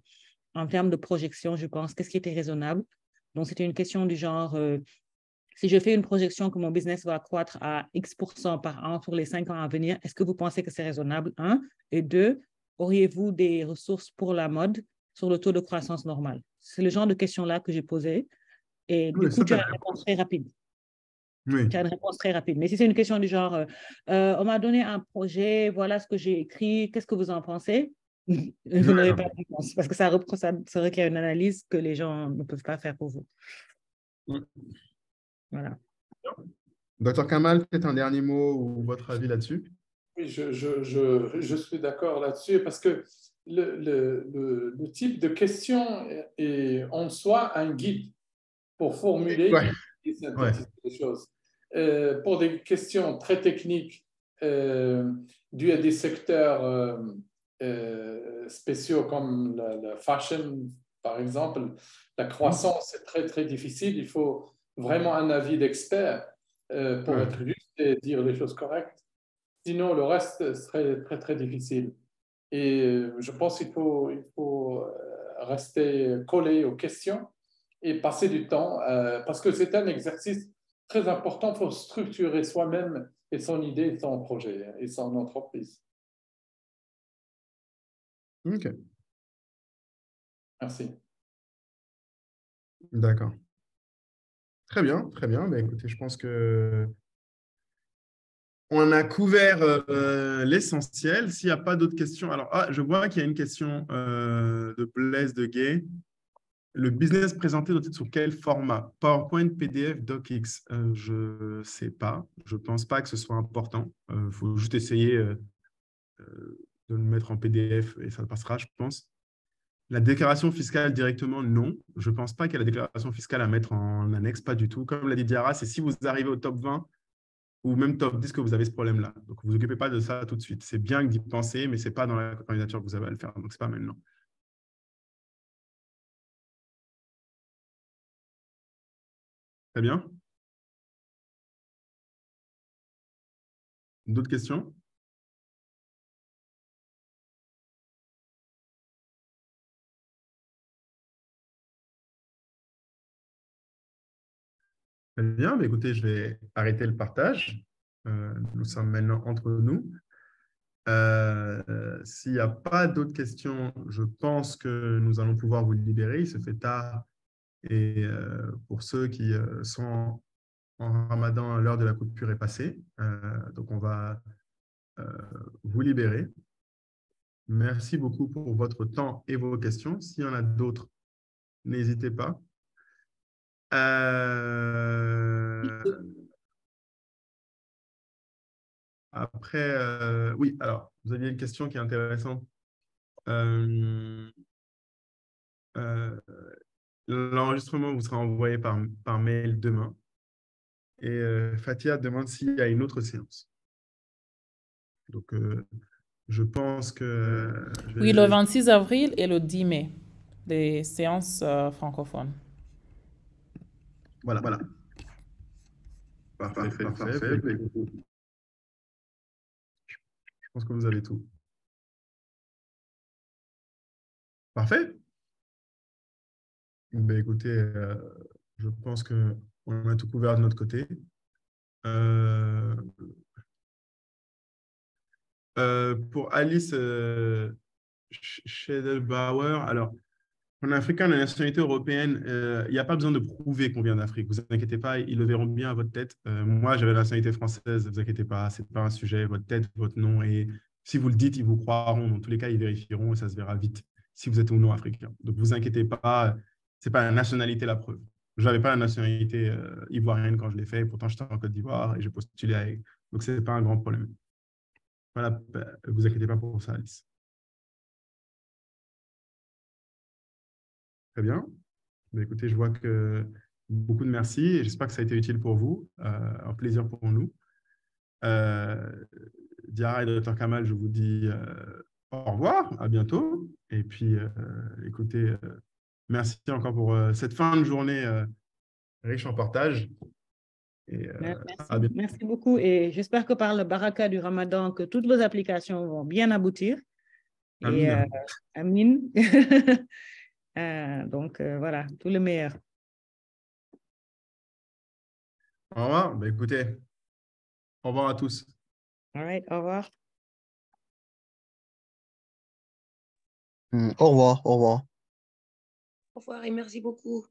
en termes de projection, je pense, qu'est-ce qui était raisonnable. Donc, c'était une question du genre, si je fais une projection que mon business va croître à X% par an pour les 5 ans à venir, est-ce que vous pensez que c'est raisonnable? Un. Et deux, auriez-vous des ressources pour la mode sur le taux de croissance normal? C'est le genre de questions-là que j'ai posées. Et du coup, tu as une réponse très rapide. Oui. Tu as une réponse très rapide. Mais si c'est une question du genre, on m'a donné un projet, voilà ce que j'ai écrit, qu'est-ce que vous en pensez? Vous n'aurez pas de réponse parce que ça requiert une analyse que les gens ne peuvent pas faire pour vous. Voilà. Docteur Kamal, peut-être un dernier mot ou votre avis là-dessus? Oui, je suis d'accord là-dessus parce que le type de question est en soi un guide pour formuler et synthétiser les choses. Pour des questions très techniques dues à des secteurs spéciaux comme la fashion, par exemple, la croissance est très, très difficile. Il faut vraiment un avis d'expert pour être juste et dire les choses correctes. Sinon, le reste serait très, très difficile. Et je pense qu'il faut rester collé aux questions et passer du temps parce que c'est un exercice très important pour structurer soi-même et son idée, son projet et son entreprise. OK. Merci. D'accord. Très bien, très bien. Mais écoutez, je pense que on a couvert l'essentiel. S'il n'y a pas d'autres questions. Alors, je vois qu'il y a une question de Blaise de Gay. Le business présenté doit être sur quel format? PowerPoint, PDF, DocX? Je ne sais pas. Je ne pense pas que ce soit important. Il faut juste essayer de le mettre en PDF et ça passera, je pense. La déclaration fiscale directement, non. Je ne pense pas qu'il y a la déclaration fiscale à mettre en annexe, pas du tout. Comme l'a dit Diarra, c'est si vous arrivez au top 20 ou même top 10 que vous avez ce problème-là. Donc, vous ne vous occupez pas de ça tout de suite. C'est bien d'y penser, mais ce n'est pas dans la candidature que vous avez à le faire. Donc, ce n'est pas maintenant. Très bien. D'autres questions? Très bien. Mais écoutez, je vais arrêter le partage. Nous sommes maintenant entre nous. S'il n'y a pas d'autres questions, je pense que nous allons pouvoir vous libérer. Il se fait tard. Et pour ceux qui sont en Ramadan, l'heure de la coupure est passée. Donc, on va vous libérer. Merci beaucoup pour votre temps et vos questions. S'il y en a d'autres, n'hésitez pas. Après, oui, alors, vous aviez une question qui est intéressante. L'enregistrement vous sera envoyé par mail demain. Et Fatia demande s'il y a une autre séance. Donc, je pense que… Oui, le 26 avril et le 10 mai, des séances francophones. Voilà. Parfait. Je pense que vous avez tout. Parfait. Ben, écoutez, je pense qu'on a tout couvert de notre côté. Pour Alice Schedelbauer, alors, en Africain, la nationalité européenne, il n'y a pas besoin de prouver qu'on vient d'Afrique. Vous inquiétez pas, ils le verront bien à votre tête. Moi, j'avais la nationalité française, ne vous inquiétez pas, ce n'est pas un sujet, votre tête, votre nom. Et si vous le dites, ils vous croiront. Dans tous les cas, ils vérifieront et ça se verra vite si vous êtes ou non africain. Donc, vous inquiétez pas, ce n'est pas la nationalité la preuve. Je n'avais pas la nationalité ivoirienne quand je l'ai fait, pourtant j'étais en Côte d'Ivoire et j'ai postulé avec. Donc, ce n'est pas un grand problème. Voilà, ne vous inquiétez pas pour ça, Alice. Très bien. Mais écoutez, je vois que beaucoup de merci et j'espère que ça a été utile pour vous. Un plaisir pour nous. Diarra et Dr Kamal, je vous dis au revoir, à bientôt. Et puis, écoutez, merci encore pour cette fin de journée riche en partage. Et, merci beaucoup. Et j'espère que par le baraka du Ramadan, que toutes vos applications vont bien aboutir. Et amin. Donc, voilà, tout le meilleur. Au revoir. Bah, écoutez, au revoir à tous. All right, au revoir. Au revoir, au revoir. Au revoir et merci beaucoup.